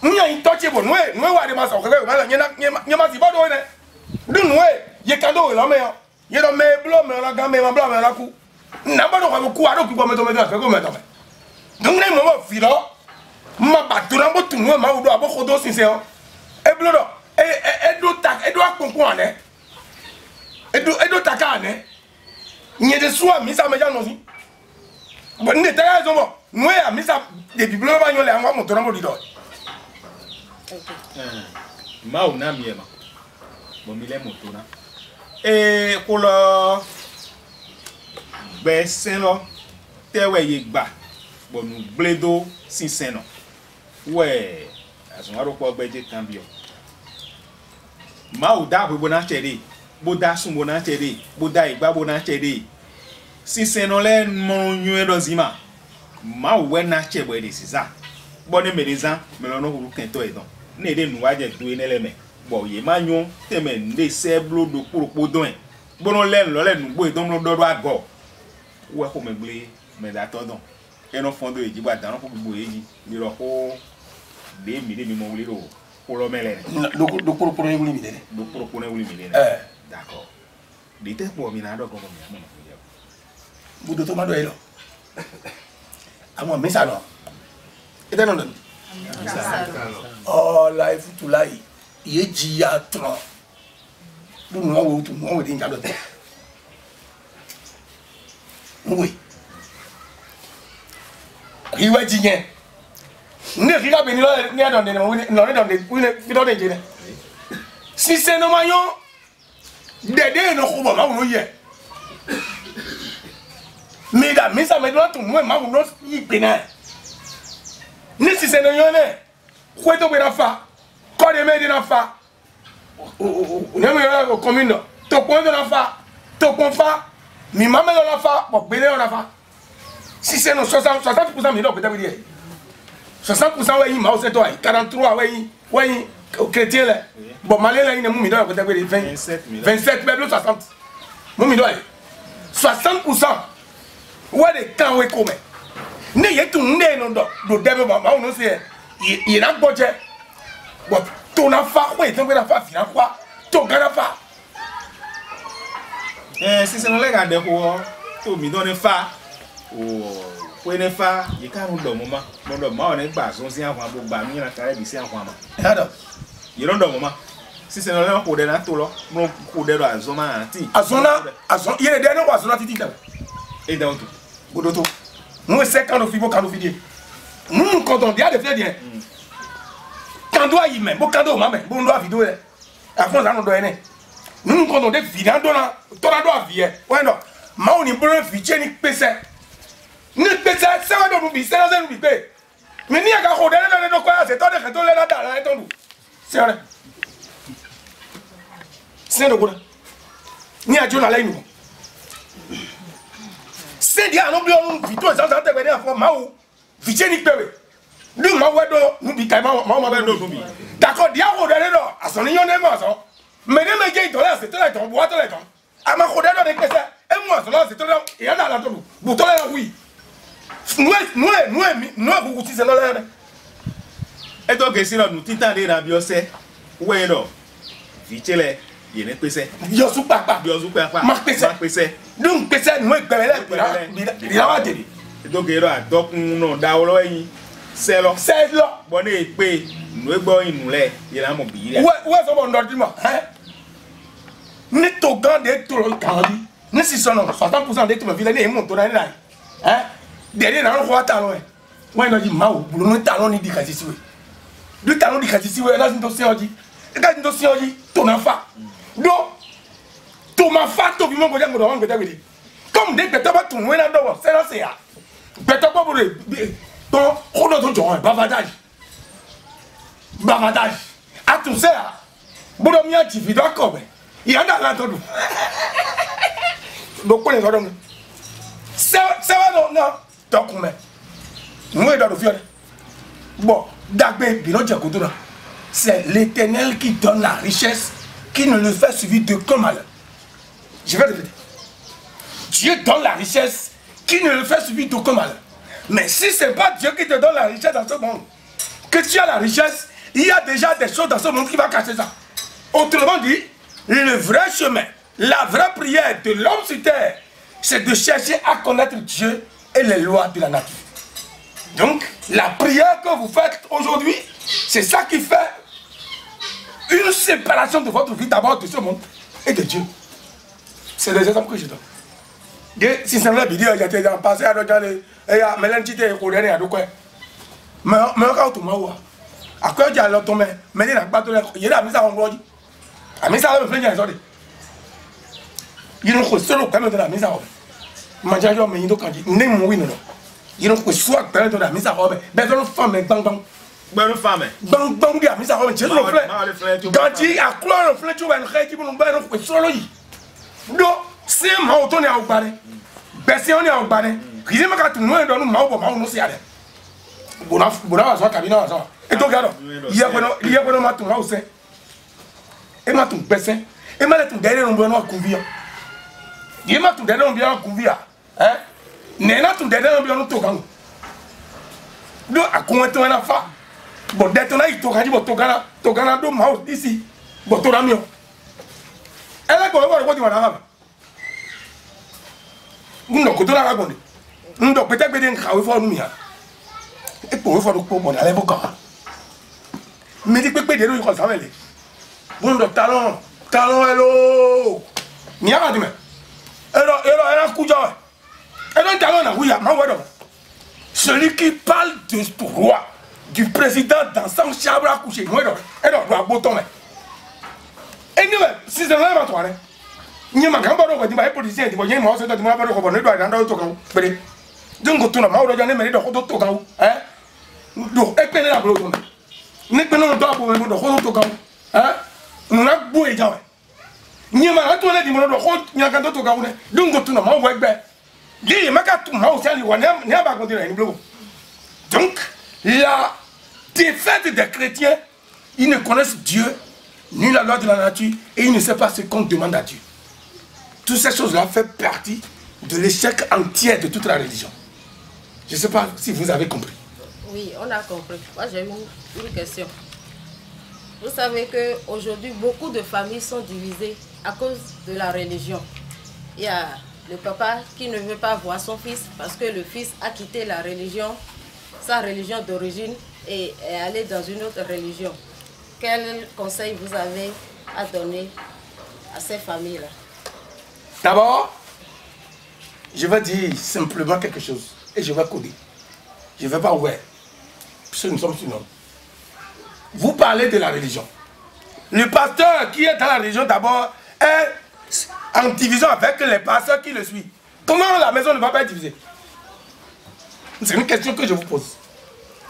Nous y a une touche bon, nous à des masses au béret, il y a ma ziba de nous, il y a cadeau, la mer. Il y a mes blancs, mais la gamme, ma blanc, mais la cou. N'a pas de coup à l'eau qui va me tomber dans le moment. Donc, les moments filants, ma batte, la botte, nous, ma ou doit beaucoup d'eau sincère. Et bleu, et doit comprendre, et doit tacaner. Il y a des soins, mais ça me dit aussi. Bon, nous étions nous avons mis ça des bibliothèques, nous avons montré mon leader. Mauna miema. Bon, il est monté. Et pour le Besselo, Tewe Yegba, bon, nous bledo si c'est non. Ouais, à son aéroport, Bédé Cambio. Maouda, Bobona Chéri, Boda Sumbona Chéri, Boda Igba Bona Chéri. Si c'est non, les monuments d'Ozima. Maoué n'a chéri, c'est ça. Bonne médecin, mais l'on a voulu qu'un toit et donc. N'est de nous à dire doué l'élément. Bon, il y a magnon, temen, des seblo de pour doin. Bon, l'en nous boit dans le dos à go. Ou à comme blé, mais d'attendons. Et non fond de Ejiba dans pour bouiller, il y a des milliers de mon pour le mêler. Donc, pour le limiter. Donc, pour le limiter. D'accord. Des têtes pour minado comme moi. Vous de tomber là. À moi, mais ça non. Et non, non. Oh, là, il faut tout là. Il est dit à 30. Nous avons tout, nous avons dit à oui. Il va dire, nous ne pouvons pas venir dans des si c'est nos maillons, d'aider nos combats, mais ça me doit tout, moi, je suis pénal. Si c'est nos yonnais, quoi est-ce que tu as fait? Quand les médias n'ont pas, on est au commune, tu as point de l'enfant, tu as point fa, mais maman de l'enfant, bon, béné on a fa. Si c'est nos 60%, mais non, peut-être dire. 60% oui, Mao c'est toi, 43 oui, chrétien là. Bon, malais là, il est mon midor, peut-être 27, mais 60. Mon midor, 60%. Ouais, les camps, ouais, comme. Né, il y a tout le monde dans le développement, on sait, il y a un budget. Bon, ton enfant, oui, ton enfant, finalement, quoi, ton grand-enfant. Si c'est nous les gars de quoi, tout me donne fa, ou pour ne fa, il y a un moment, on est bas, on s'y a un peu bami, la carrière ici en quoi. Il y a un moment. Si c'est nous les pour des natures, nous pour des lois, zoma anti. À zona, il y a des derniers mois, zona titi. Et dans tout. Bodoto. Nous, c'est quand nous vivons, quand nous vivons. Nous, quand on dit à des frères, bien. Quand on doit y même, quand on doit bon doit vidéo, après on doit aller. Nous quand on dit vidéo, on doit vivre. Ouais non, mais on est bon vidéo ni pèse. Ni pèse, ça va nous biser, ça va nous biser. Mais ni à quoi on est dans quoi, c'est toi de retourner là dans là ton. C'est vrai. C'est le bon. Ni à Dieu là nous. C'est dire non bien nous vidéo ça ça te venir en maou. Vidéo ni pèse. Nous nous dit d'accord, diable de l'eau, à son union de maison. Mais les mecs, c'est tout le temps, bois tout le temps. À ma rodée de l'éclair, et moi, c'est tout le temps, et à la tour, bouton la oui. Nous, vous aussi, c'est l'air. Et donc, si nous titans de la biose, où est-ce Vichele, il n'est pas ça. Yosu papa. Yosu papa. Marc Pessé. Donc, Pessé, nous, il a dit. Donc, il y a donc non d'Aolo. C'est là. C'est là. Bon, et puis, nous avons une moulée. Il y a mon billet. Ouais, c'est bon, ordinaire. Nous sommes des tours de Candy. Nous sommes 60% des tours de ville. Nous sommes là. Derrière, nous avons un talon. Ouais, nous avons Mao. Nous avons un talon de Kassisi. Le talon de Kassisi, nous avons un dossier. Nous avons un dossier. Ton enfant. Donc, ton enfant, ton vivant, vous avez comme dès que tu as tourné là-dedans, c'est là, c'est là. Peut-être pas pour le. Donc, on a d'autres gens, bavardage. Bavardage. À tout ça, bon, on y a dit, d'accord, il y a dans l'autre. Donc, on est dans le. Ça va, non, donc, on met. Nous, on est dans le fiole. Bon, d'abord, c'est l'Éternel qui donne la richesse, qui ne le fait suivre de comme malheur. Je vais répéter. Dieu donne la richesse, qui ne le fait suivre de comme malheur. Mais si ce n'est pas Dieu qui te donne la richesse dans ce monde, que tu as la richesse, il y a déjà des choses dans ce monde qui vont casser ça. Autrement dit, le vrai chemin, la vraie prière de l'homme sur terre, c'est de chercher à connaître Dieu et les lois de la nature. Donc, la prière que vous faites aujourd'hui, c'est ça qui fait une séparation de votre vie d'abord de ce monde et de Dieu. C'est les exemples que je donne. Si c'est vrai, il y a des gens qui passent à l'autre, il y a des gens qui sont courants à l'autre. Mais quand tu m'as à quoi tu as l'autre, mais il y a des gens en gros. À mes salles, il y a des gens qui sont quand même de la mise à robe. Mangeons, mais ils ont dit, n'est mouillé, non. Ils ont soit de la mise à robe, mais ils ont femme et bang bang. Bonne femme. Bang bang, il y a mise à robe, tu sais, le fleur. Quand il y a quoi, le fleur, tu vas le faire, tu vas le faire, tu vas le faire. Donc, si on a autant de balai, si on est en balai, il y a des gens qui nous dans nous, nous sommes allés. Bon, on a besoin de cabinet. Et donc, il y a un peu de aussi. Et ma tout baissé. Et ma tout derrière on doit convient. Il m'a tout derrière on bien convient. Hein? N'est-ce tout derrière on bien nous toquons. Donc, à quoi tu en as fait? Bon, dès que tu as dit, tu as dit, mouse ici. Bon, tu as mis. Elle a quoi tu vas nous peut-être que des gens nous et pour faire le coup, on allait beaucoup. Mais des pépés de nous, ils savent. Bon, de talon, hello. N'y a pas de même. Hello, un coup de joie. Et donc, talon, oui, celui qui parle du roi, du président dans son chambre à coucher. Et donc, doit bouton. Et nous, si c'est vraiment toi, n'y a pas de politicien, il y a un de ma part, on doit rendre au tocan. Donc, tu n'as pas de mais de tocan. Hein? Donc, et peine la blouse. N'est pas non pas pour le tocan. Hein? On a beau et jamais. N'y a pas de toilette, il n'y a qu'un tocan. Donc, tu n'as pas de bain. Il y a pas de mouse, il n'y a pas de continuer. Donc, la défaite des chrétiens, ils ne connaissent Dieu, ni la loi de la nature, et ils ne savent pas ce qu'on demande à Dieu. Toutes ces choses-là font partie de l'échec entier de toute la religion. Je ne sais pas si vous avez compris. Oui, on a compris. Moi, j'ai une question. Vous savez qu'aujourd'hui, beaucoup de familles sont divisées à cause de la religion. Il y a le papa qui ne veut pas voir son fils parce que le fils a quitté la religion, sa religion d'origine, et est allé dans une autre religion. Quel conseil vous avez à donner à ces familles-là? D'abord, je vais dire simplement quelque chose et je vais coder. Je ne vais pas ouvrir. Puisque nous sommes sur nous. Vous parlez de la religion. Le pasteur qui est dans la religion d'abord est en division avec les pasteurs qui le suivent. Comment la maison ne va pas être divisée? C'est une question que je vous pose.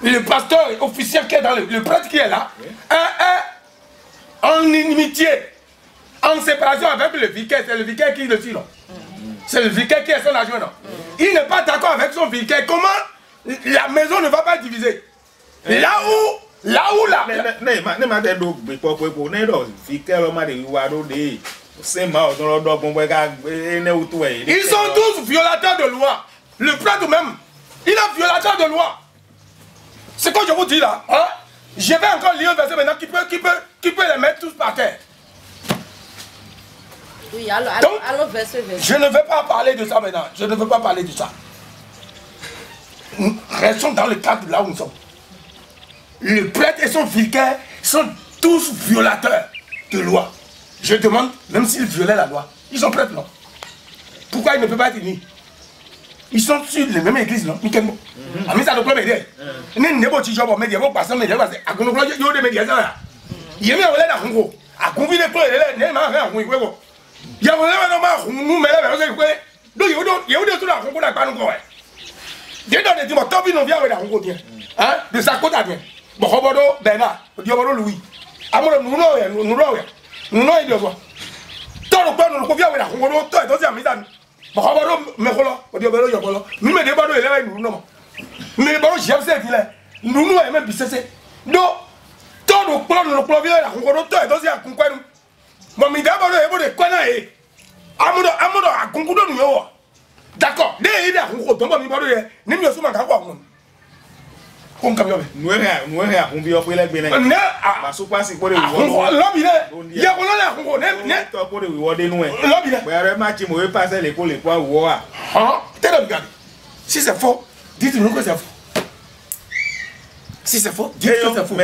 Le pasteur officiel qui est dans le prêtre qui est là est en inimitié, en séparation avec le vicaire. C'est le vicaire qui le suit, non? C'est le vicaire qui est son adjoint, non? Il n'est pas d'accord avec son vicaire. Comment la maison ne va pas être divisée? Là où la... Ils sont tous violateurs de loi. Le prêtre même, il est violateur de loi. C'est quoi je vous dis là, hein? Je vais encore lire un verset maintenant qui peut les mettre tous par terre. Oui, alors verset. Je ne veux pas parler de ça maintenant. Je ne veux pas parler de ça. Nous restons dans le cadre là où nous sommes. Le prêtre et son vicaire sont tous violateurs de loi. Je demande, même s'ils violaient la loi, ils sont prêtres, non? Pourquoi ils ne peuvent pas être unis? Ils sont sur les mêmes églises, non? Mais ça ne peut pas m'aider. Il y a des gens qui ont passé, mais il y a des gens qui ont passé. Il y a des gens qui ont passé. Il y a des gens qui ont passé. Il y a des gens qui ont Bokobodo Bernard, Diobodo Louis. Amolo nous non il doit. Tout le temps nous convient avec la Congo, toi et toi amis. Bokobodo Mekolo, Diobodo Yobolo. Nous me débordons et là nous non. Mais bon, j'ai fait il est. Nous même bisser. Donc tout le plan nous convient avec la Congo, toi et toi à Congo. Mon midabolo est bon de quoi là et Amodo à Congo nous yo. D'accord. Dès il est à Congo, donc mon midabolo est ni mieux sous ma gawa. Nous sommes si c'est faux, dites-nous que c'est faux. Si c'est faux, dites que c'est faux.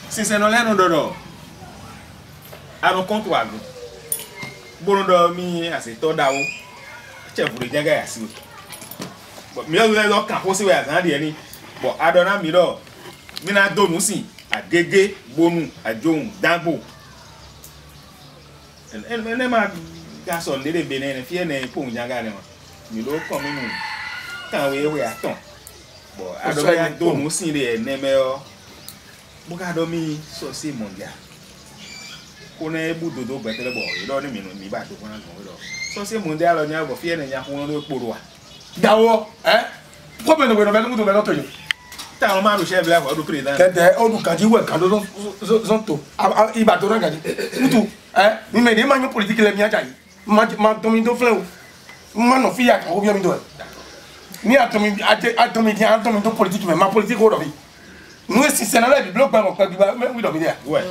Si c'est non à nos comptoirs, bon dormi à ces taux d'ao. Tiens, vous les gars, si bon, mais vous avez qu'un procès à Zandiani. Bon, Adona Miro, Mina Donusi, à Gege, Bonu, à John, Dambo. Et même à Gasson, les Bénin, et Fienne, et Pong Yagana. Milo, comme nous. Quand we attend. Bon, Adona Donusi, les Nemeo. Bokadomi, Saucy Mondia. On est bout de dos, but le boy, you don't mean me back to one of Saucy Mondia, on your fear and Yahono Purua. Dawo, pourquoi nous venons de notre lieu? T'as un man au chef là, ou du président. T'es au Kadi ou Kado Zonto. Il va te regarder. Tout, il m'a dit, man, politique, les miens, ma domindo fleu. Man of Fiat, ou bien mido. Ni à domindo politique, mais ma politique au lobby. Nous, si c'est là, le bloc, mais oui, dominer. Ouais.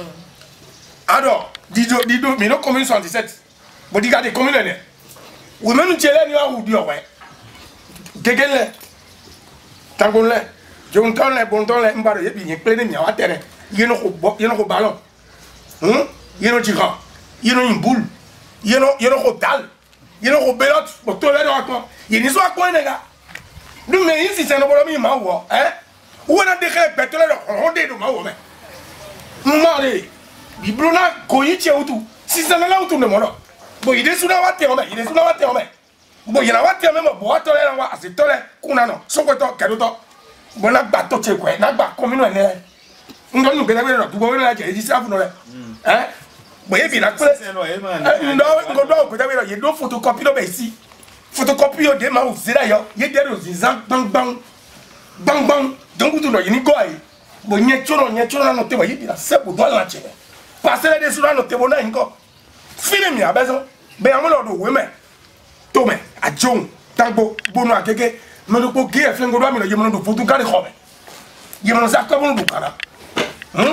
Alors, dis-donc, mais non, commune 77. Vous dites, regardez, commune est. Ou même, tu es là, nous, ou bien, ouais. Gégé, Tangonle, Jontonle, Bontonle, Mbaro, il y a plein de miens à terre. Il y a un ballon. Il y a un tirant. Il y a une boule. Il y a un dalle. Il y a un belote. Pour tout le monde, il y a une histoire à quoi, les gars. Nous, mais ici, c'est un problème, il m'a oublié. Où est-ce que le pétrole est de ma woman? Maré, Biblona, Koyichi ou tout. Si ça n'a pas tout le monde. Bon, il est sous la water, il est sous la water. Bon, il y a la water même, bon, attends, c'est toi, Kunano, son côté, Kadoto. Bon, la bateau, tu sais quoi, la bateau, comme nous, nous allons nous gagner, nous allons la dire, ça, vous n'avez. Hein? Bon, il y a des photocopies ici. Photocopie de ma ou c'est d'ailleurs, il y a des gens, bang bang. Bang bang, donc vous avez une goye. Bon, il y a toujours un noté, il y a c'est pour toi la tienne. Passez les dessous dans notre bonnet encore. Filez-moi, à besoin. Ben, on l'a dit, mais. Tomé, à John, Tango, Bono, à Kéké, mais le pot qui est flingue, mais il y a un photo carré. Il y a un sac comme un boucana. Mais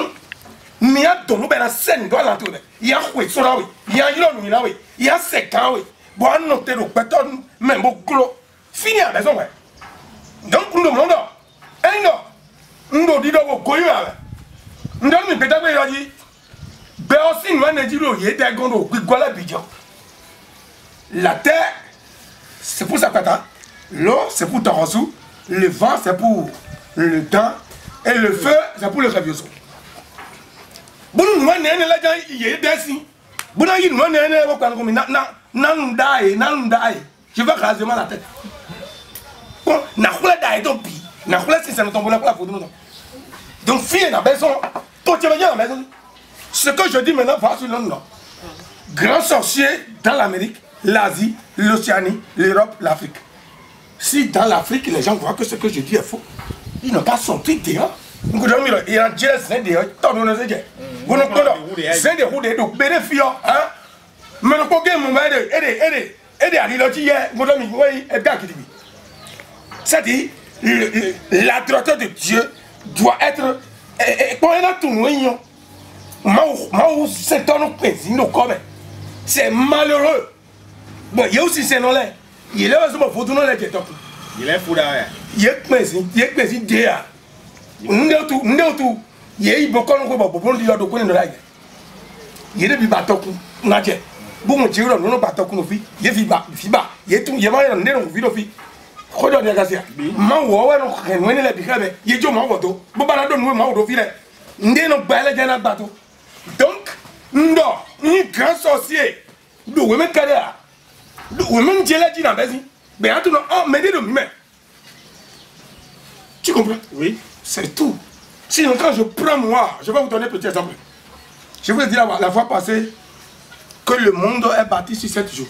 il y a tout le scène dans l'entour. Il y a un coué sur la rue. Il y a un yon, il y a un sec, bon, on note le péton, même au clos. Fini à besoin, ouais. Donc, nous demandons, nous disons que nous avons dit, la terre, c'est pour Sakata, l'eau, c'est pour Tarassou, le vent, c'est pour le temps, et le feu, c'est pour le Ravioso. Bon, nous avons je vais raser la tête. Bon, donc, fille à la maison, toi tu viens à la maison. Ce que je dis maintenant va sur le nom. Grand sorcier dans l'Amérique, l'Asie, l'Océanie, l'Europe, l'Afrique. Si dans l'Afrique, les gens voient que ce que je dis est faux, ils n'ont pas sorti dehors. Il y a un dieu, c'est dehors. Vous ne connaissez pas. C'est des roues de bénéfices. Mais le coquin m'a aidé à l'île, vous avez mis, et gars qui dit. C'est-à-dire, la droiteur de Dieu doit être... C'est malheureux. Bon, il y a aussi ces noms-là. Il est là, il est fou d'ailleurs. Il est président, il est président d'IA. Il est beaucoup de gens. Il est bateau. Bon, Dieu, non, bateau. Il est fiba. Il est tout. Il est marié dans le vidéo. Regarde les gars. Man, ouais, non, on est là, il est Joe Mawoto. Bon, bah, non, nous, Mawoto, il est. Nous, balai dans le bateau. Donc, non, un grand sorcier. Nous, on est carré. Nous, même Dieu l'a dit dans la vie. Mais en tout cas, on met des humains. Tu comprends? Oui. C'est tout. Sinon, quand je prends moi, je vais vous donner un petit exemple. Je vous ai dit la fois passée que le monde est bâti sur 7 jours.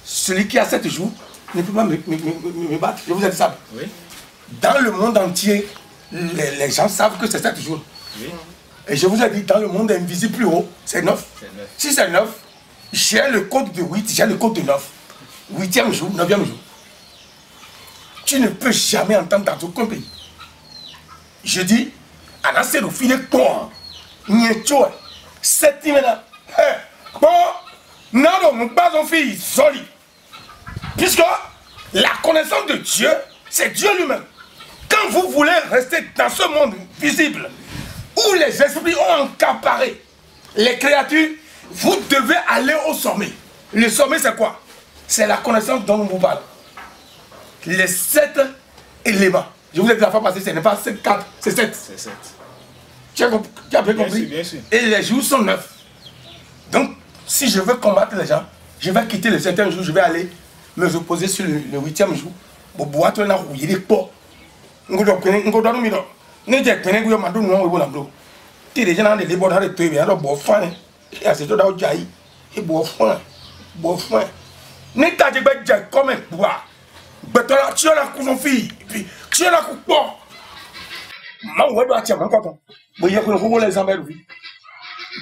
Celui qui a 7 jours ne peut pas me battre. Je vous ai dit ça. Oui. Dans le monde entier, les gens savent que c'est 7 jours. Oui. Et je vous ai dit, dans le monde invisible plus haut, c'est 9. Si c'est 9, j'ai le code de 8, j'ai le code de 9. 8e jour, 9e jour. Tu ne peux jamais entendre dans aucun pays. Je dis, on a assez de filer quoi. N'y-a-t-il 7e là. Bon, non, nous pas en fille, solide. Puisque la connaissance de Dieu, c'est Dieu lui-même. Quand vous voulez rester dans ce monde visible, où les esprits ont accaparé les créatures, vous devez aller au sommet. Le sommet, c'est quoi? C'est la connaissance dont on vous parle. Les 7 éléments. Je vous ai dit la fois passée, ce n'est pas 7, 4, c'est 7. C'est 7. Tu as bien compris? Bien sûr. Et les jours sont 9. Donc, si je veux combattre les gens, je vais quitter le 7e jour, je vais aller me reposer sur le 8e jour. Pour boire, tu as rouillé les pots. Tu es déjà dans les débats de tuer, il y a un bon fin. Il y a ce tour d'Aoudjaï. Et bon fin. Bon fin. N'est pas comme un bois. Tu as la cousin fille. Puis tu as la coupe.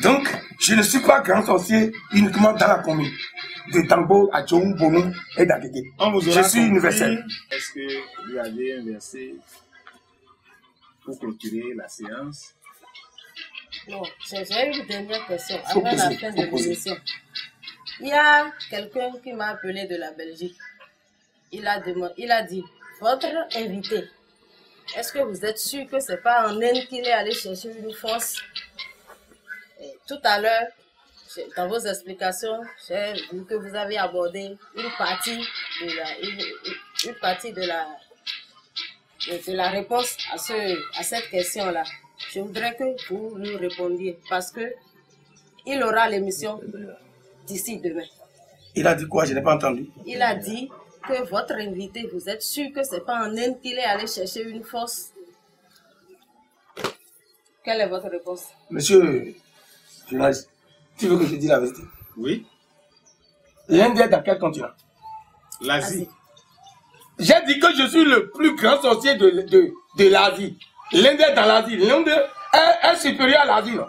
Donc, je ne suis pas grand sorcier uniquement dans la commune de Tango, à Djong, Bonou et d'Agégué. Je suis universel. Est-ce que vous avez un verset pour clôturer la séance? Non, j'ai une dernière question avant la fin de l'émission. Il y a quelqu'un qui m'a appelé de la Belgique. Il a dit, votre invité, est-ce que vous êtes sûr que ce n'est pas en Inde qu'il est allé chercher une force? Et tout à l'heure, dans vos explications, j'ai vu que vous avez abordé une partie de la réponse à cette question-là. Je voudrais que vous nous répondiez parce que il aura l'émission d'ici demain. Il a dit quoi? Je n'ai pas entendu. Il a dit que votre invité, vous êtes sûr que ce n'est pas en Inde qu'il est allé chercher une force? Quelle est votre réponse? Monsieur journaliste, tu veux que je dise la vérité? Oui. L'Inde est dans quel continent? L'Asie. J'ai dit que je suis le plus grand sorcier de l'Asie. L'Inde est dans l'Asie. L'Inde est supérieure à l'Asie, non?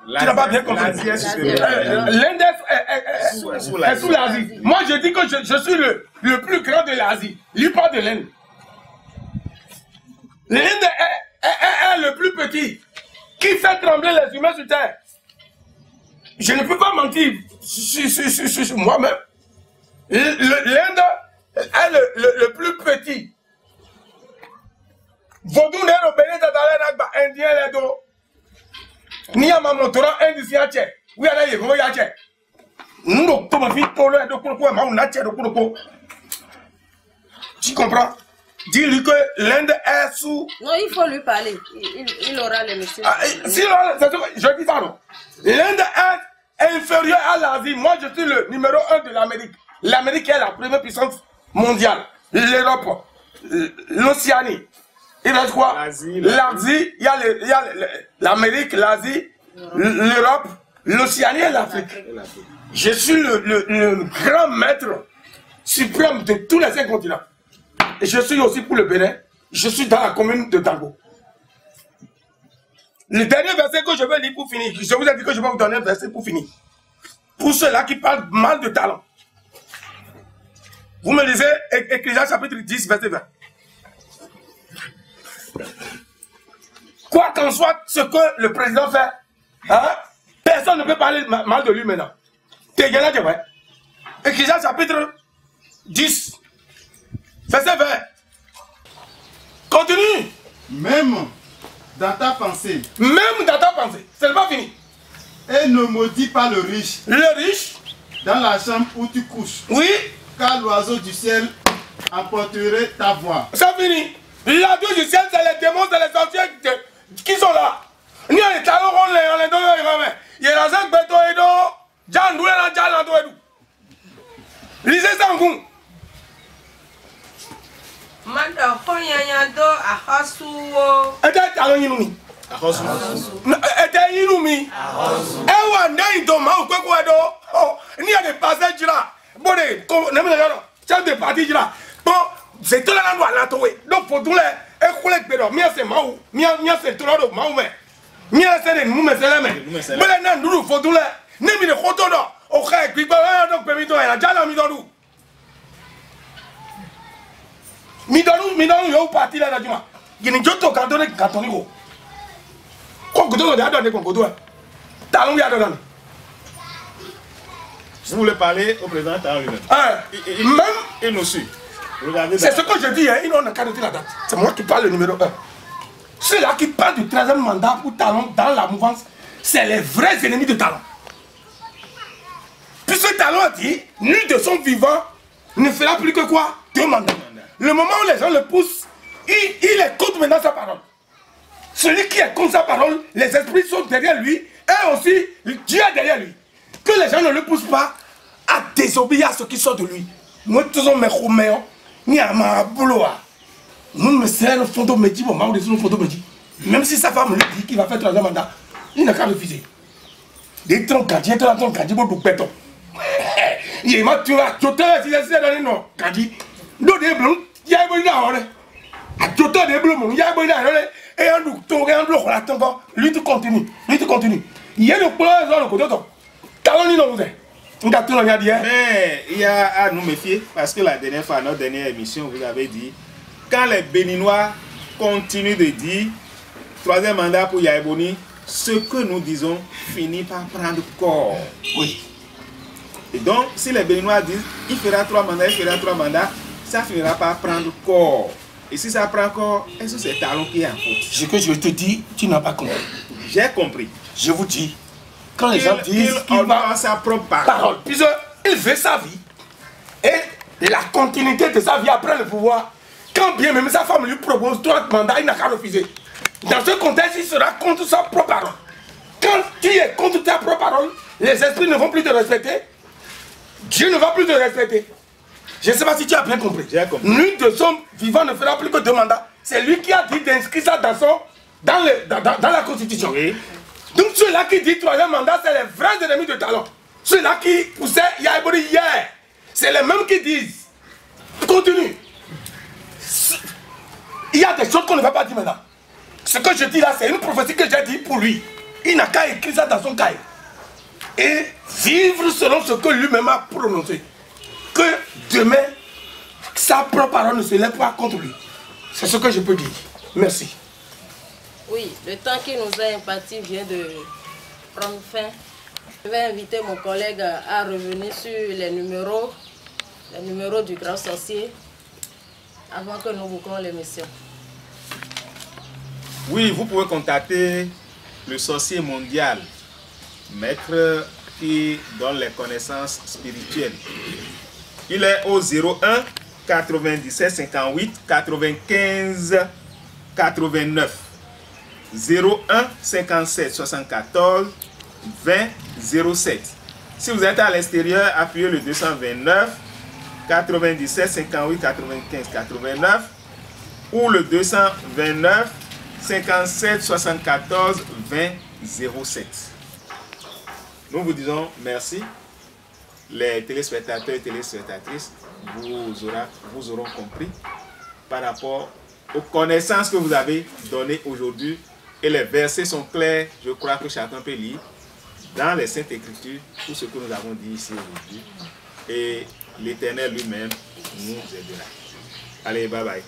Tu n'as pas bien compris. L'Asie est supérieure. L'Inde est sous l'Asie. Moi, je dis que je suis le plus grand de l'Asie. Lui parle de l'Inde. L'Inde est le plus petit. Qui fait trembler les humains sur terre? Je ne peux pas mentir sur moi-même. L'Inde est le plus petit. Vaudou n'est au Bénin de Indien les deux. Ni à ma montora indicien tchè. Oui à la yégo ya tchè. Nous nous tomons vite pour le de pour ma on a tchè de pour. Tu comprends? Dis-lui que l'Inde est sous. Non, il faut lui parler. Il aura l'émission. Si je dis ça non. L'Inde est inférieure à l'Asie. Moi je suis le numéro 1 de l'Amérique. L'Amérique est la première puissance mondiale. L'Europe, l'Océanie. Il reste quoi? L'Asie, il y a l'Amérique, l'Asie, l'Europe, l'Océanie et l'Afrique. Je suis le grand maître suprême de tous les 5 continents. Et je suis aussi pour le Bénin. Je suis dans la commune de Tango. Le dernier verset que je vais lire pour finir, je vous ai dit que je vais vous donner un verset pour finir. Pour ceux-là qui parlent mal de talent. Vous me lisez Ecclésiaste chapitre 10, verset 20. Quoi qu'en soit ce que le président fait, hein, personne ne peut parler mal de lui maintenant. T'es bien là, tu vois. Ecclésiaste chapitre 10, verset 20. Continue. Même dans ta pensée. Même dans ta pensée. Ce n'est pas fini. Et ne maudis pas le riche. Le riche. Dans la chambre où tu couches. Oui. Car l'oiseau du ciel emporterait ta voix. Ça finit. L'oiseau du ciel, c'est les démons, c'est les sorciers qui sont là. Ni les talons, on les donne, il y a la 5 béton et do. Jan, d'où est la jan, d'où est d'où. Lisez ça en vous. Manda hoyanya do ahasuwo. Ete talon yinumi. Ahosu. Ete yinumi. Ewa ndai do ma ukwe kwa do. Oh, ni a des passages là. Bon, ne me regarde. Chef de parti là. Bon, c'est tout là dans la toé. Donc pour tout là, et quoi les pédos, mia c'est maou, mia c'est tout là de maou mais. Mia c'est les nous mais c'est les mais. Mais là non, nous faut tout là. Ne me le photo là. Ok, puis bah donc permis toi, la jala mi donu. Mi donu yo parti là là. Il n'y joto cantonné go. Quoi que tu dois donner quoi que tu dois. Talon ya donner. Vous voulez parler au président lui-même. Même il nous suit. C'est ce que je dis, hein, ils n'ont qu'à noter la date. C'est moi qui parle le numéro 1. Ceux-là qui parlent du 13e mandat pour Talon dans la mouvance, c'est les vrais ennemis de Talon. Puisque Talon a dit, nul de son vivant ne fera plus que quoi? 2 mandats. Le moment où les gens le poussent, il écoute maintenant sa parole. Celui qui écoute sa parole, les esprits sont derrière lui, et aussi Dieu est derrière lui. Que les gens ne le poussent pas à désobéir à ce qui sort de lui. Nous tous mes romains, ni à ma boulot. Nous me servons le fond de métier, bon, le fond de métier. Même si sa femme lui dit qu'il va faire 3e mandat, il n'a qu'à refuser. Des troncs candiens, des troncs candiens, beaucoup de béton. Il m'a tué à tout à l'heure, non, candiens. Nous, des blonds, il y a un bon idée. À tout à l'heure, des blonds, il y a un bon idée. Et un douteur, et un bloc, lui, tu continues. Il y a le plan dans le côté. Mais il y a à nous méfier parce que la dernière fois, notre dernière émission, vous avez dit quand les Béninois continuent de dire 3e mandat pour Yaïboni, ce que nous disons finit par prendre corps. Oui. Et donc, si les Béninois disent il fera 3 mandats, ça finira par prendre corps. Et si ça prend corps, est-ce que c'est Talon qui est en faute? Ce que je te dis, tu n'as pas compris. J'ai compris. Je vous dis. Quand les gens disent qu'il va à sa propre parole, puisqu'il veut sa vie et la continuité de sa vie après le pouvoir, quand bien même sa femme lui propose 3 mandats, il n'a qu'à refuser. Dans ce contexte, il sera contre sa propre parole. Quand tu es contre ta propre parole, les esprits ne vont plus te respecter, Dieu ne va plus te respecter. Je ne sais pas si tu as bien compris. Nul de son vivant ne fera plus que 2 mandats. C'est lui qui a dit d'inscrire ça dans la Constitution. Oui. Donc ceux-là qui disent 3e mandat, c'est les vrais ennemis de Talon. Ceux-là qui poussaient Yaïboni hier, c'est les mêmes qui disent. Continue. Il y a des choses qu'on ne va pas dire maintenant. Ce que je dis là, c'est une prophétie que j'ai dit pour lui. Il n'a qu'à écrire ça dans son cahier. Et vivre selon ce que lui-même a prononcé. Que demain, sa propre parole ne se lève pas contre lui. C'est ce que je peux dire. Merci. Oui, le temps qui nous a imparti vient de prendre fin. Je vais inviter mon collègue à revenir sur les numéros du grand sorcier avant que nous bouclions l'émission. Oui, vous pouvez contacter le sorcier mondial, maître qui donne les connaissances spirituelles. Il est au 01 97 58 95 89. 01 57 74 20 07. Si vous êtes à l'extérieur, appuyez le 229 97 58 95 89 ou le 229 57 74 20 07. Nous vous disons merci. Les téléspectateurs et téléspectatrices vous auront compris par rapport aux connaissances que vous avez données aujourd'hui. Et les versets sont clairs, je crois que chacun peut lire dans les Saintes Écritures tout ce que nous avons dit ici aujourd'hui. Et l'Éternel lui-même nous aidera. Allez, bye bye.